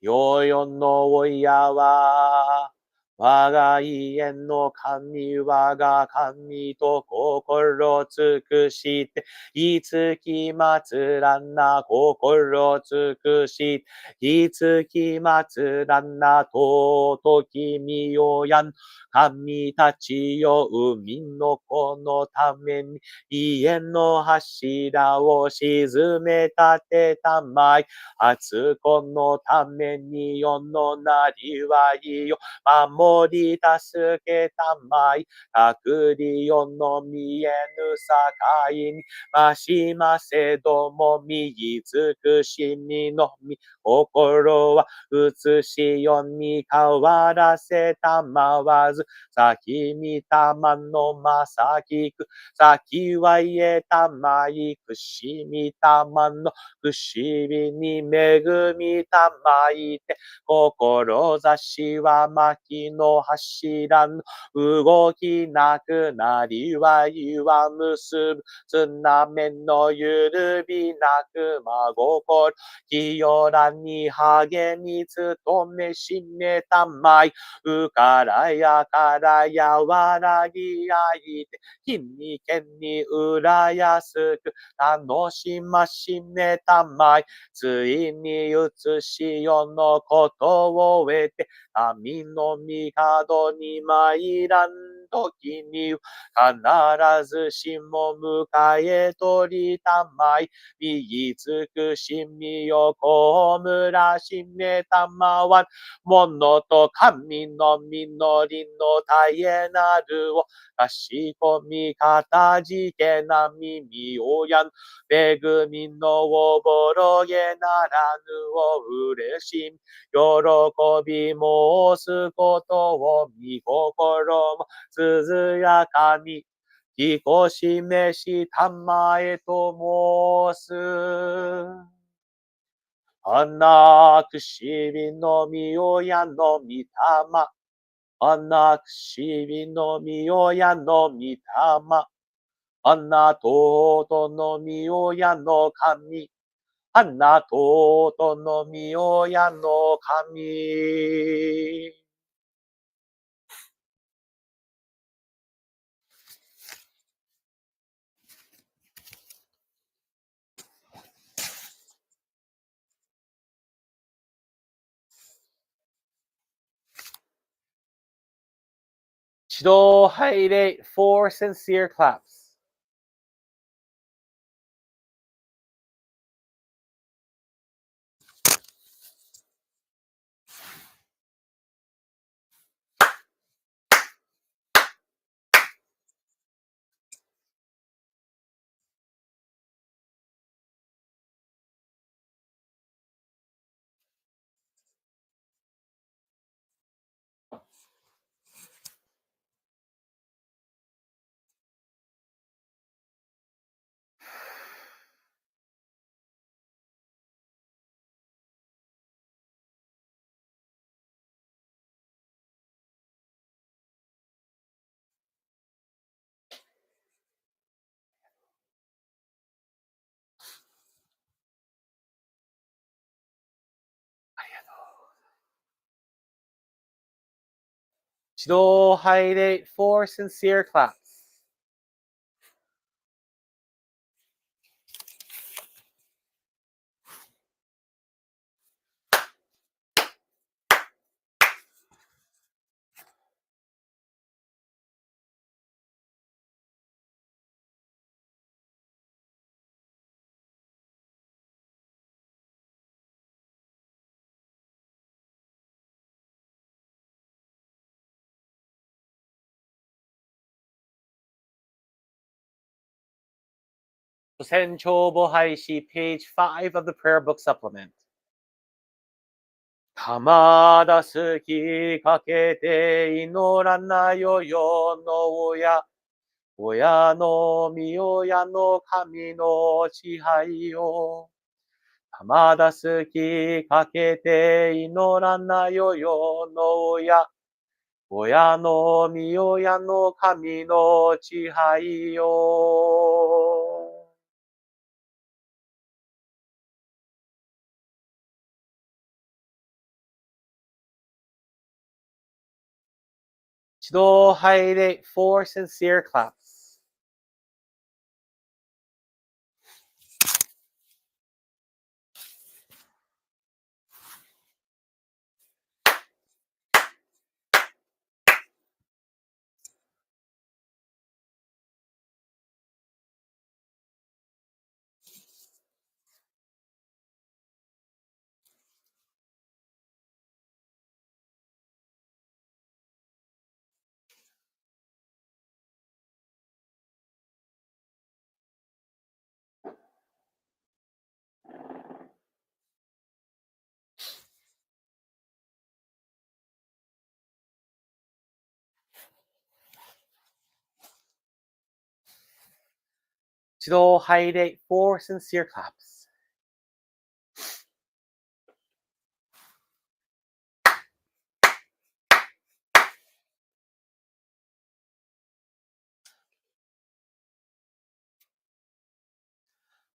よよのおやは、我が家の神、我が神と心尽くして、いつきまつらんな心尽くし、いつきまつらんな尊きみよやん、神たちよ海の子のために、家の柱を沈め立てたまい、初子のために世のなりわいよ、守り助けたまい、たくりよの見えぬさかいに、ましませどもみいつくしみのみ、心は映しよに変わらせたまわず、先みたまのまさきく、先はえたまいくしみたまのくしみに恵みたまいて、志は薪の柱の動きなくなりは岩結ぶ、つなめのゆるびなく真心、清らに励み努めしめたまい、うからやからやわらぎあいて、日にけにうらやすく楽しましめたまい、ついに移し世のことを得て、神の帝に参らん時に、必ずしも迎え取りたまい、右尽くしみをこむらしめたまわん、物と神の実りの絶えなるを、かしこみかたじけな耳をやん、恵みのおぼろげならぬを嬉しみ、喜び申すことを見心も涼やかに、きこしめしたまえと申す。花くしびのみおやのみたま、花くしびのみおやのみたま、花ととのみおやの神、あなととのみ親の神。指導拝礼 for sincere claps. 指導拝礼 for sincere claps. 千帳簿廃止 page 5 of the prayer book supplement. 玉だすきかけて祈らなよよの親。親の御親の神の支配を。玉だすきかけて祈らなよよの親。親の御親の神の支配を。指導拝礼 for sincere claps.指導拝礼 for sincere claps.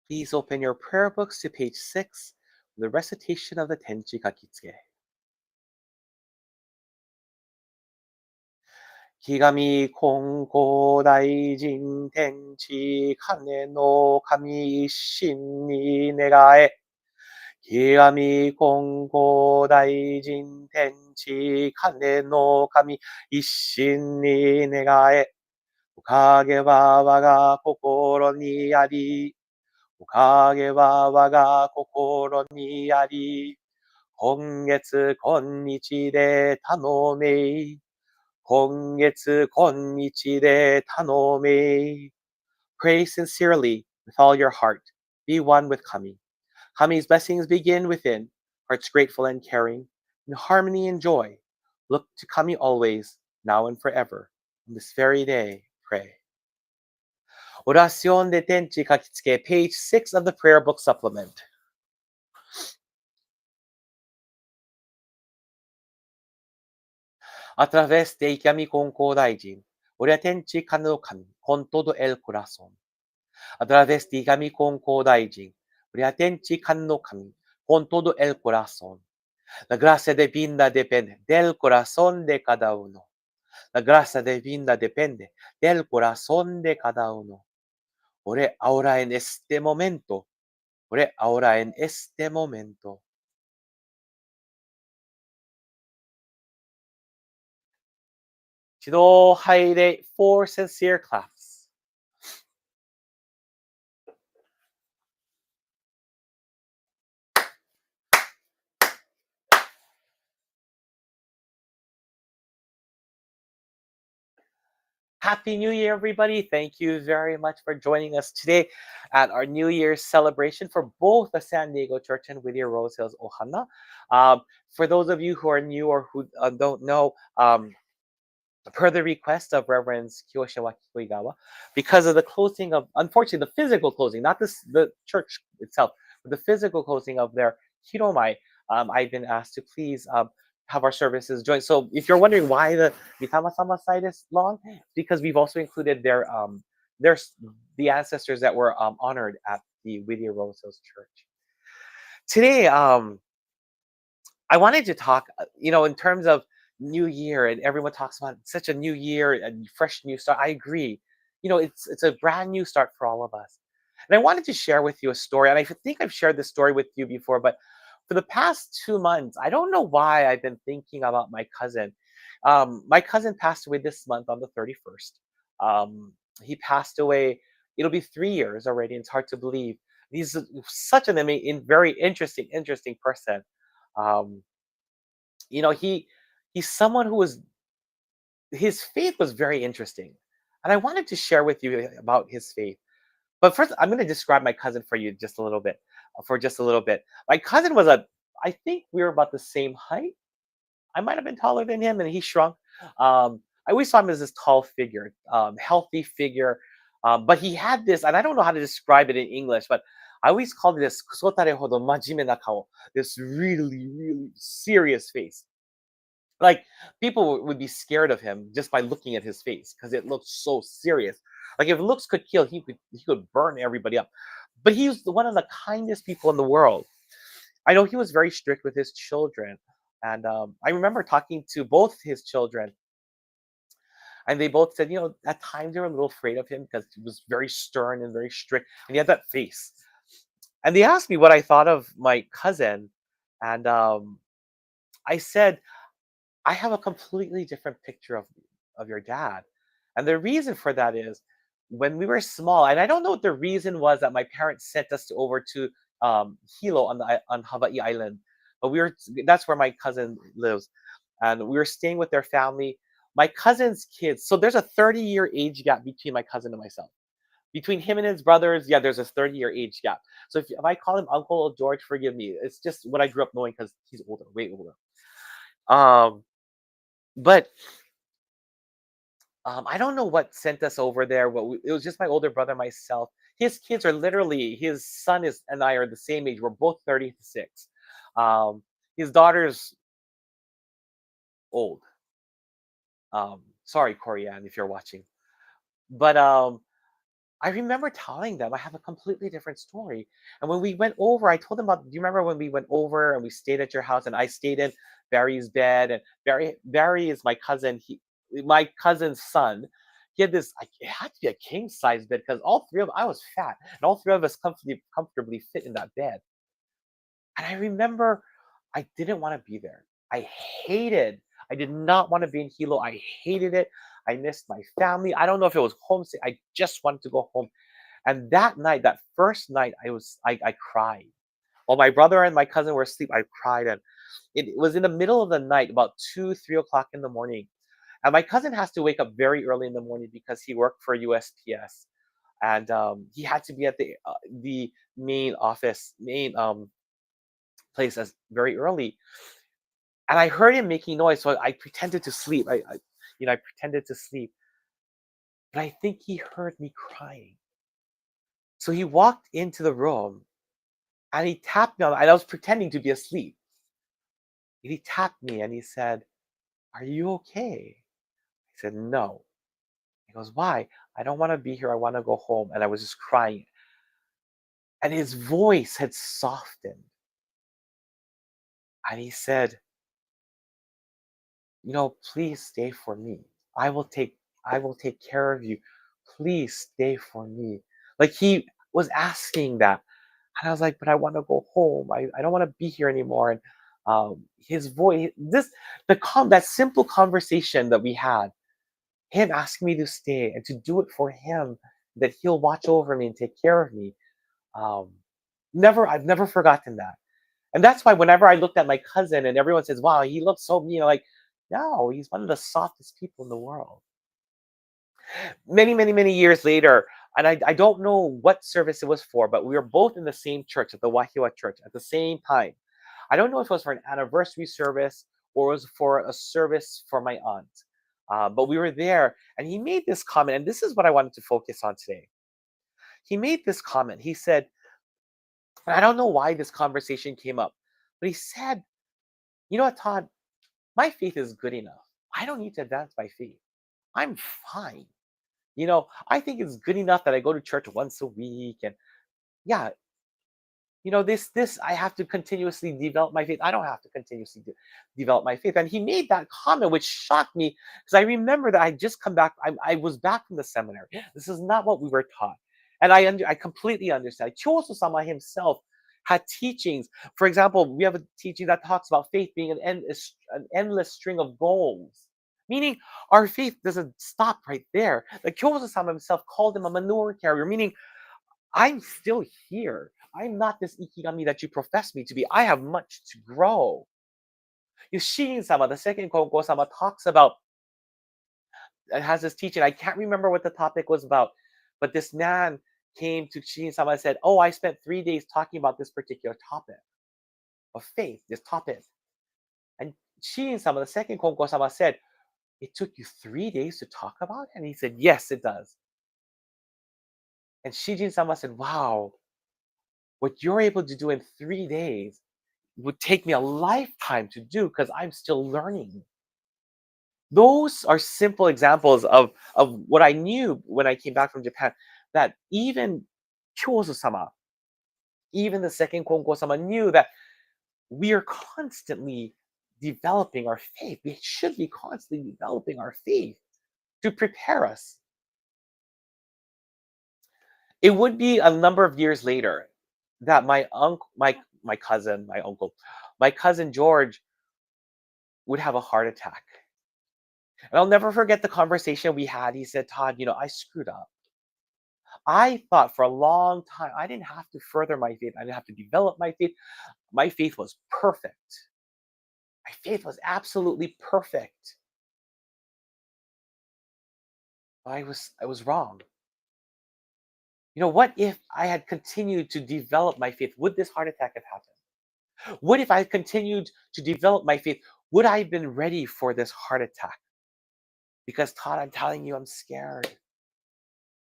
Please open your prayer books to page 6 for the recitation of the Tenchi Kakitsuke. ひがみ金光大臣天地金の神一心に願え。ひがみ金光大臣天地金の神一心に願え。おかげは我が心にあり。おかげは我が心にあり。今月今日で頼め。今月今日で頼め。Pray sincerely with all your heart. Be one with Kami. Kami's blessings begin within, hearts grateful and caring, in harmony and joy. Look to Kami always, now and forever. On this very day, pray. Oración de Tenchi Kakitsuke, page 6 of the prayer book supplement. あ través de Ikami Konko Daijin, Oria Tenchi Kano Kami, con todo el corazón. A través de Ikami Konko Daijin, Oriatenchi kanno kami, con todo el corazón. La gracia divina depende del corazón de cada uno. La gracia divina depende del corazón de cada uno. Ore ahora en este momento. Ore ahora en este momento. Chido haire four sincere claps. Happy New Year, everybody. Thank you very much for joining us today at our New Year's celebration for both the San Diego Church and Whittier Rose Hills Ohana. For those of you who are new or who don't know, per the request of Reverend Kiyoshiwa Kikuigawa, because of the closing of, unfortunately, the physical closing, not the church itself, but the physical closing of their Hiromai, I've been asked to please have our services join. So if you're wondering why the Mitama-sama side is long, because we've also included their the ancestors that were honored at the Whittier Rose Hills Church. Today, I wanted to talk, in terms of new year, and everyone talks about such a new year and fresh new start. I agree. It's a brand new start for all of us. And I wanted to share with you a story, and I think I've shared this story with you before, but for the past 2 months, I don't know why I've been thinking about my cousin. My cousin passed away this month on the 31st. He passed away. It'll be 3 years already. It's hard to believe. He's such an amazing, very interesting person. Um, he's someone who was his faith was very interesting, and I wanted to share with you about his faith. But first, I'm going to describe my cousin for you just a little bit. For just a little bit, my cousin was a. I think we were about the same height. I might have been taller than him, and he shrunk. I always saw him as this tall figure, healthy figure. But he had this, and I don't know how to describe it in English, but I always called it this "kusotare hodo majime na kao," this really serious face. Like, people would be scared of him just by looking at his face because it looked so serious. Like, if looks could kill, he could burn everybody up. But he was one of the kindest people in the world. I know he was very strict with his children, and I remember talking to both his children, and they both said, at times they were a little afraid of him because he was very stern and very strict, and he had that face. And they asked me what I thought of my cousin, and I said, I have a completely different picture of your dad. And the reason for that is when we were small, and I don't know what the reason was that my parents sent us over to Hilo on Hawaii Island, but that's where my cousin lives, and we were staying with their family. My cousin's kids, so there's a 30-year age gap between my cousin and myself. Between him and his brothers, yeah, there's a 30-year age gap. So if I call him Uncle George, forgive me. It's just what I grew up knowing because he's older, way older. Um, but I don't know what sent us over there. It was just my older brother, myself. His kids are literally his son is and I are the same age. We're both 36. Um, his daughter's old. Sorry, Corianne, if you're watching. But I remember telling them I have a completely different story. And when we went over, I told them about. Do you remember when we went over and we stayed at your house and I stayed in Barry's bed? And Barry is my cousin's son. He had this. It had to be a king size bed because all three of I was fat and all three of us comfortably fit in that bed. And I remember I didn't want to be there. I hated. I did not want to be in Hilo. I hated it. I missed my family. I don't know if it was homesick. I just wanted to go home. And that night, that first night, I cried. While my brother and my cousin were asleep, I cried, and it was in the middle of the night, about 2, 3 o'clock in the morning. And my cousin has to wake up very early in the morning because he worked for USPS, and he had to be at the main office, main place as very early. And I heard him making noise, so I pretended to sleep. I pretended to sleep, but I think he heard me crying. So he walked into the room and he tapped me and I was pretending to be asleep. And he tapped me and he said, "Are you okay?" I said, "No." He goes, "Why?" "I don't want to be here. I want to go home." And I was just crying. And his voice had softened. And he said, please stay for me. I will take I will take care of you. Please stay for me. Like he was asking that. And I was like, but I want to go home. I don't want to be here anymore. And his voice, that simple conversation that we had, him asking me to stay and to do it for him, that he'll watch over me and take care of me. Um, I've never forgotten that. And that's why whenever I looked at my cousin and everyone says, wow, he looks so, like, no, he's one of the softest people in the world. Many, many, many years later, and I don't know what service it was for, but we were both in the same church, at the Wahiwa church, at the same time. I don't know if it was for an anniversary service or it was for a service for my aunt. But we were there, and he made this comment, and this is what I wanted to focus on today. He made this comment. He said, and I don't know why this conversation came up, but he said, you know what, Todd, my faith is good enough. I don't need to advance my faith. I'm fine. I think it's good enough that I go to church once a week. And yeah, this I have to continuously develop my faith. I don't have to continuously develop my faith. And he made that comment, which shocked me because I remember that I just come back. I was back from the seminary. This is not what we were taught, and I completely understand. Choso Sama himself had teachings. For example, we have a teaching that talks about faith being an endless string of goals. Meaning, our faith doesn't stop right there. Like Kyoso Sama himself called him a manure carrier, meaning I'm still here. I'm not this ikigami that you profess me to be. I have much to grow. Yushin-sama, the second Kongo-sama, talks about, has this teaching. I can't remember what the topic was about, but this man came to Shin-sama and said, oh, I spent 3 days talking about this particular topic of faith, this topic. And Shin-sama, the second Kongo-sama, said, it took you 3 days to talk about it? And he said, yes, it does. And Shijin-sama said, wow, what you're able to do in 3 days would take me a lifetime to do because I'm still learning. Those are simple examples of what I knew when I came back from Japan, that even Kyoso-sama, even the second Kongo-sama knew that we are constantly developing our faith. We should be constantly developing our faith to prepare us. It would be a number of years later that my uncle, my cousin, my cousin George would have a heart attack. And I'll never forget the conversation we had. He said, Todd, I screwed up. I thought for a long time I didn't have to further my faith. I didn't have to develop my faith. My faith was perfect. My faith was absolutely perfect. I was wrong. What if I had continued to develop my faith? Would this heart attack have happened? What if I had continued to develop my faith? Would I have been ready for this heart attack? Because Todd, I'm telling you, I'm scared.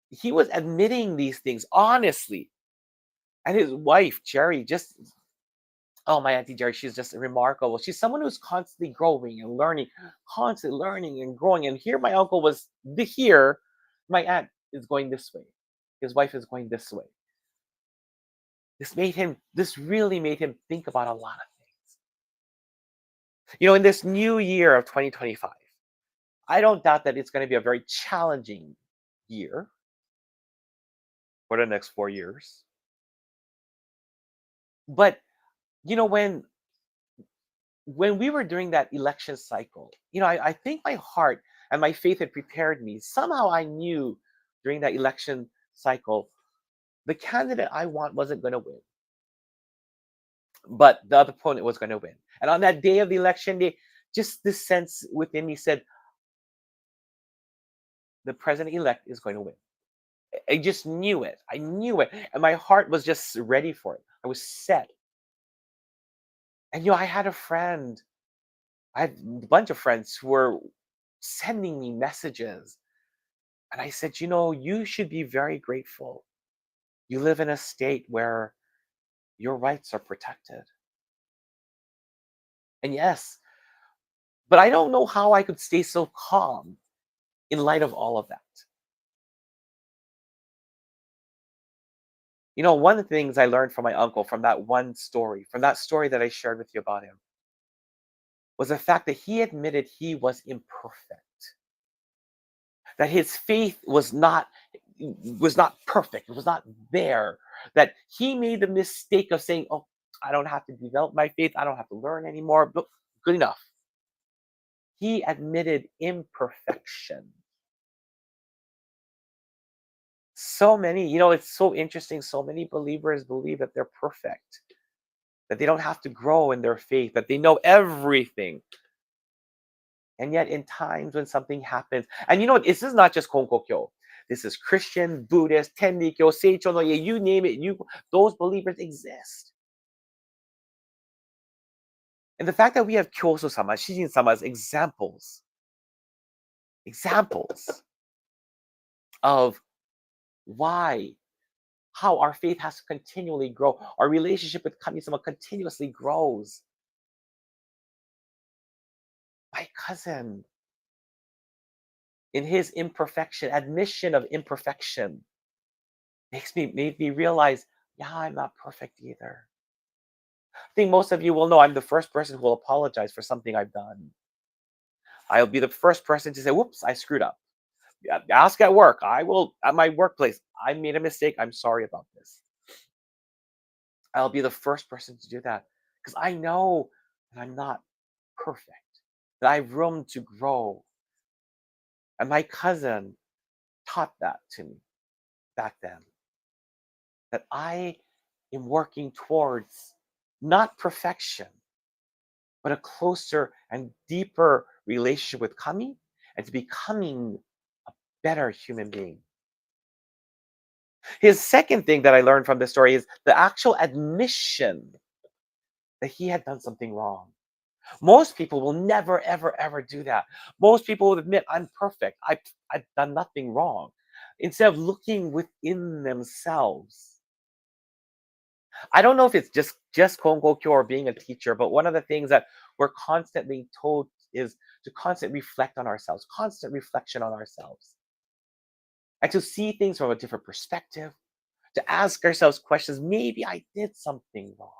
He was admitting these things honestly. And his wife, Jerry, oh, my Auntie Jerry, she's just remarkable. She's someone who's constantly growing and learning, constantly learning and growing. And here my uncle was here, my aunt is going this way. His wife is going this way. This really made him think about a lot of things. In this new year of 2025, I don't doubt that it's going to be a very challenging year for the next 4 years. But when we were doing that election cycle, I think my heart and my faith had prepared me. Somehow I knew during that election cycle, the candidate I want wasn't going to win, but the other opponent was going to win. And on that day of the election day, just this sense within me said, the president-elect is going to win. I just knew it. I knew it. And my heart was just ready for it. I was set. And I had I had a bunch of friends who were sending me messages. And I said, you should be very grateful. You live in a state where your rights are protected. And yes, but I don't know how I could stay so calm in light of all of that. One of the things I learned from my uncle from that one story, from that story that I shared with you about him, was the fact that he admitted he was imperfect, that his faith was not perfect, it was not there, that he made the mistake of saying, "Oh, I don't have to develop my faith, I don't have to learn anymore, but good enough." He admitted imperfection. So many, it's so interesting. So many believers believe that they're perfect, that they don't have to grow in their faith, that they know everything. And yet, in times when something happens, and you know what, this is not just Konkokyo. This is Christian, Buddhist, Tenrikyo, Seicho no Ye, you name it, those believers exist. And the fact that we have Kyoso-sama, Shijin-sama as examples of why, how our faith has to continually grow. Our relationship with Kami-sama continuously grows. My cousin, in his imperfection, admission of imperfection, made me realize, yeah, I'm not perfect either. I think most of you will know I'm the first person who will apologize for something I've done. I'll be the first person to say, whoops, I screwed up. Yeah, ask at work. I will, at my workplace, I made a mistake. I'm sorry about this. I'll be the first person to do that because I know that I'm not perfect, that I have room to grow. And my cousin taught that to me back then, that I am working towards not perfection, but a closer and deeper relationship with Kami and to becoming a better human being. His second thing that I learned from this story is the actual admission that he had done something wrong. Most people will never, ever, ever do that. Most people would admit, I'm perfect. I've done nothing wrong. Instead of looking within themselves. I don't know if it's just Kongokyo or being a teacher, but one of the things that we're constantly told is to constantly reflect on ourselves, constant reflection on ourselves, and to see things from a different perspective, to ask ourselves questions. Maybe I did something wrong,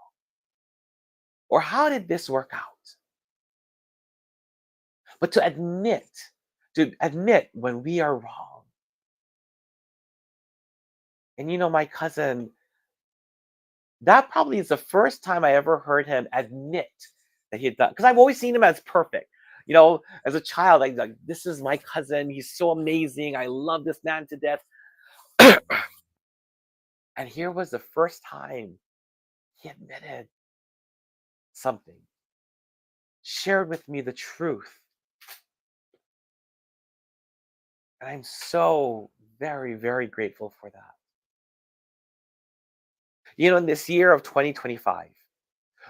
or how did this work out? But to admit when we are wrong. And my cousin, that probably is the first time I ever heard him admit that he had done, because I've always seen him as perfect. As a child, like, this is my cousin. He's so amazing. I love this man to death. And here was the first time he admitted something, shared with me the truth. And I'm so very, very grateful for that. In this year of 2025,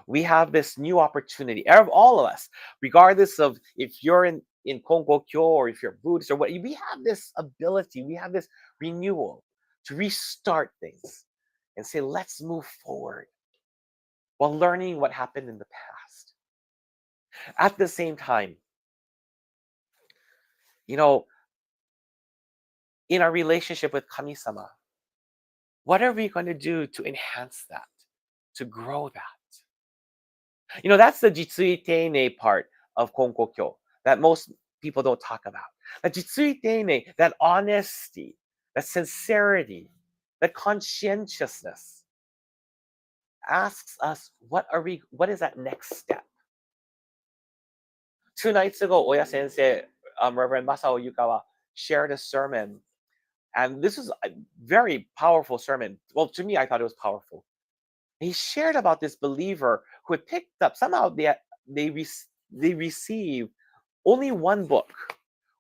we have this new opportunity. All of us, regardless of if you're in Kongokyo or if you're Buddhist or what, we have this ability, we have this renewal to restart things and say, let's move forward while learning what happened in the past. At the same time, you know, in our relationship with Kami-sama, what are we going to do to enhance that, to grow that? That's the Jitsui Teine part of Konkokyo that most people don't talk about. That Jitsui Teine, that honesty, that sincerity, that conscientiousness asks us, what is that next step? 2 nights ago, Oya Sensei, Reverend Masao Yukawa, shared a sermon. And this was a very powerful sermon. Well, to me, I thought it was powerful. He shared about this believer who had picked up, somehow they received only one book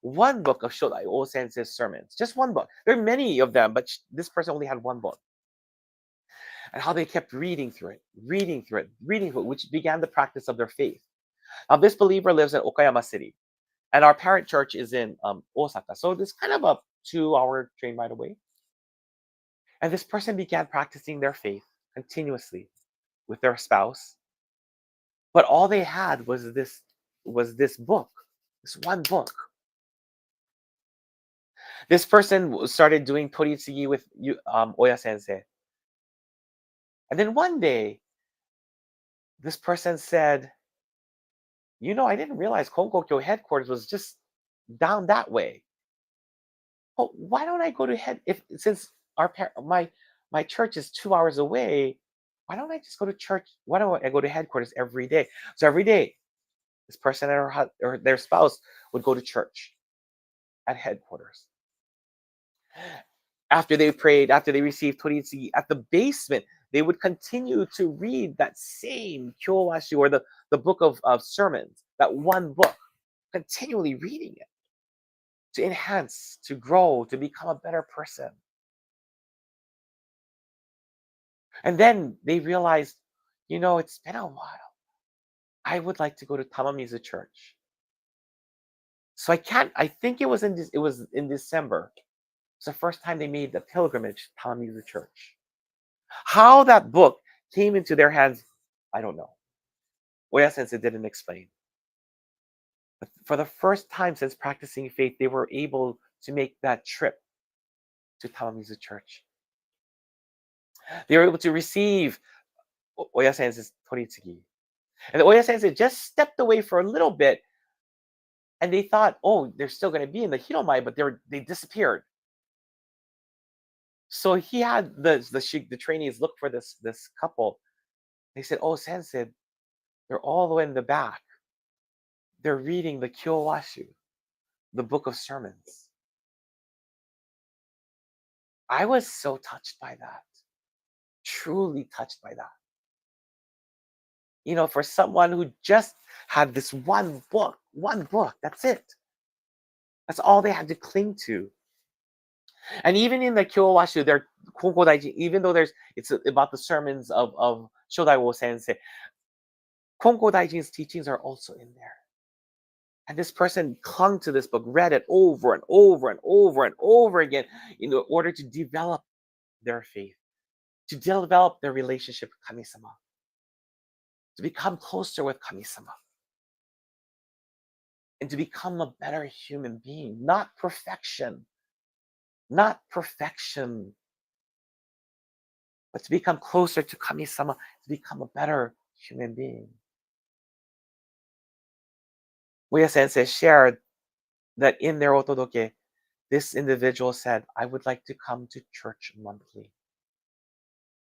of Shodai O Sensei's sermons, just one book. There are many of them, but this person only had one book. And how they kept reading through it, which began the practice of their faith. Now, this believer lives in Okayama City, and our parent church is in Osaka. So this kind of a 2-hour train ride away. And this person began practicing their faith continuously with their spouse. But all they had was this book, this one book. This person started doing toritsugi with Oya Sensei. And then one day, this person said, I didn't realize Konkokyo headquarters was just down that way. Well, why don't I go to since my church is 2 hours away, why don't I just go to church? Why don't I go to headquarters every day? So every day, this person and or their spouse would go to church at headquarters. After they prayed, after they received Toritsugi at the basement, they would continue to read that same Kyowashu, or the book of sermons, that one book, continually reading it to enhance, to grow, to become a better person. And then they realized, it's been a while. I would like to go to Tamamizu Church. So I think it was in December. It's the first time they made the pilgrimage to Tamamizu Church. How that book came into their hands, I don't know. Oya Sensei didn't explain. But for the first time since practicing faith, they were able to make that trip to Tamamizu Church. They were able to receive Oya Sensei's Toritsugi. And the Oya Sensei just stepped away for a little bit, and they thought, they're still going to be in the Hiromai, but they disappeared. So he had the trainees look for this couple. They said, Sensei, they're all the way in the back. They're reading the Kyowashu, the book of sermons. I was so touched by that. Truly touched by that. For someone who just had this one book, that's it. That's all they had to cling to. And even in the Kyowashu, there Konko Daiji, even though it's about the sermons of Shodaiwo Sensei, Konko Daijin's teachings are also in there. And this person clung to this book, read it over and over and over and over again in order to develop their faith, to develop their relationship with Kami-sama, to become closer with Kami-sama, and to become a better human being. Not perfection, but to become closer to Kami-sama, to become a better human being. Uya Sensei shared that in their otodoke, this individual said, I would like to come to church monthly,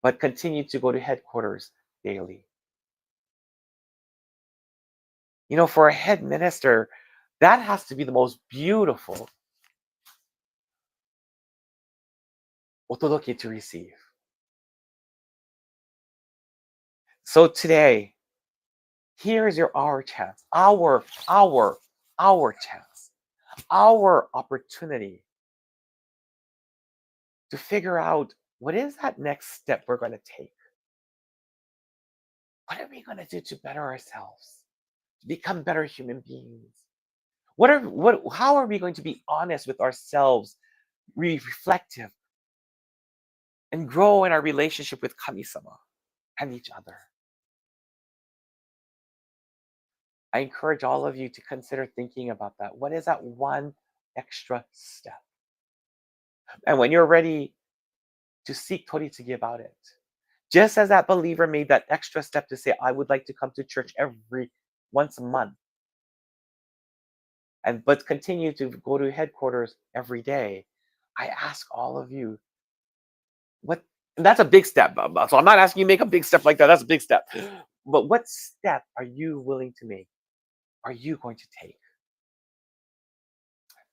but continue to go to headquarters daily. For a head minister, that has to be the most beautiful otodoke to receive. So today, here is our chance, our chance, our opportunity to figure out what is that next step we're going to take. What are we going to do to better ourselves, to become better human beings? How are we going to be honest with ourselves, reflective, and grow in our relationship with Kami-sama and each other? I encourage all of you to consider thinking about that. What is that one extra step? And when you're ready to seek Toritsugi about it, just as that believer made that extra step to say, I would like to come to church once a month, but continue to go to headquarters every day, I ask all of you, that's a big step. So I'm not asking you to make a big step like that. That's a big step. But what step are you willing to make? Are you going to take?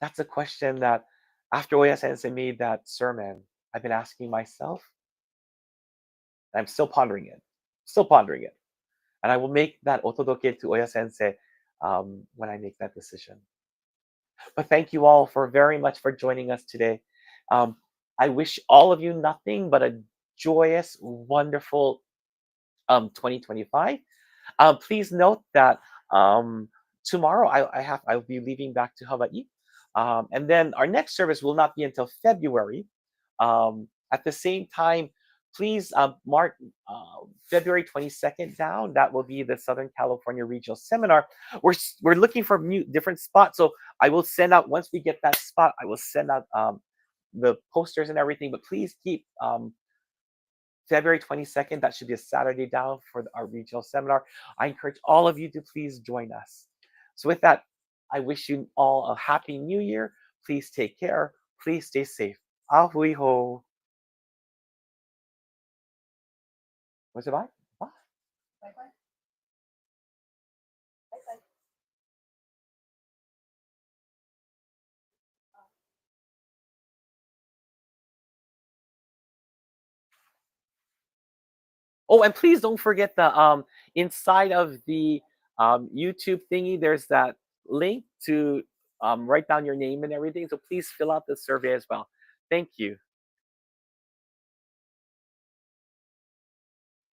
That's a question that after Oya Sensei made that sermon, I've been asking myself. I'm still pondering it. And I will make that otodoke to Oya Sensei when I make that decision. But thank you all very much for joining us today. I wish all of you nothing but a joyous, wonderful 2025. Please note that tomorrow I'll be leaving back to Hawaii. And then our next service will not be until February. At the same time, please mark February 22nd down. That will be the Southern California Regional Seminar. We're looking for different spots. So I will send out, once we get that spot, I will send out the posters and everything. But please keep February 22nd, that should be a Saturday down for our regional seminar. I encourage all of you to please join us. So with that, I wish you all a happy new year. Please take care. Please stay safe. Ahui ho. What's it bye? Bye. Oh, and please don't forget the inside of the YouTube thingy, there's that link to write down your name and everything. So please fill out the survey as well. Thank you.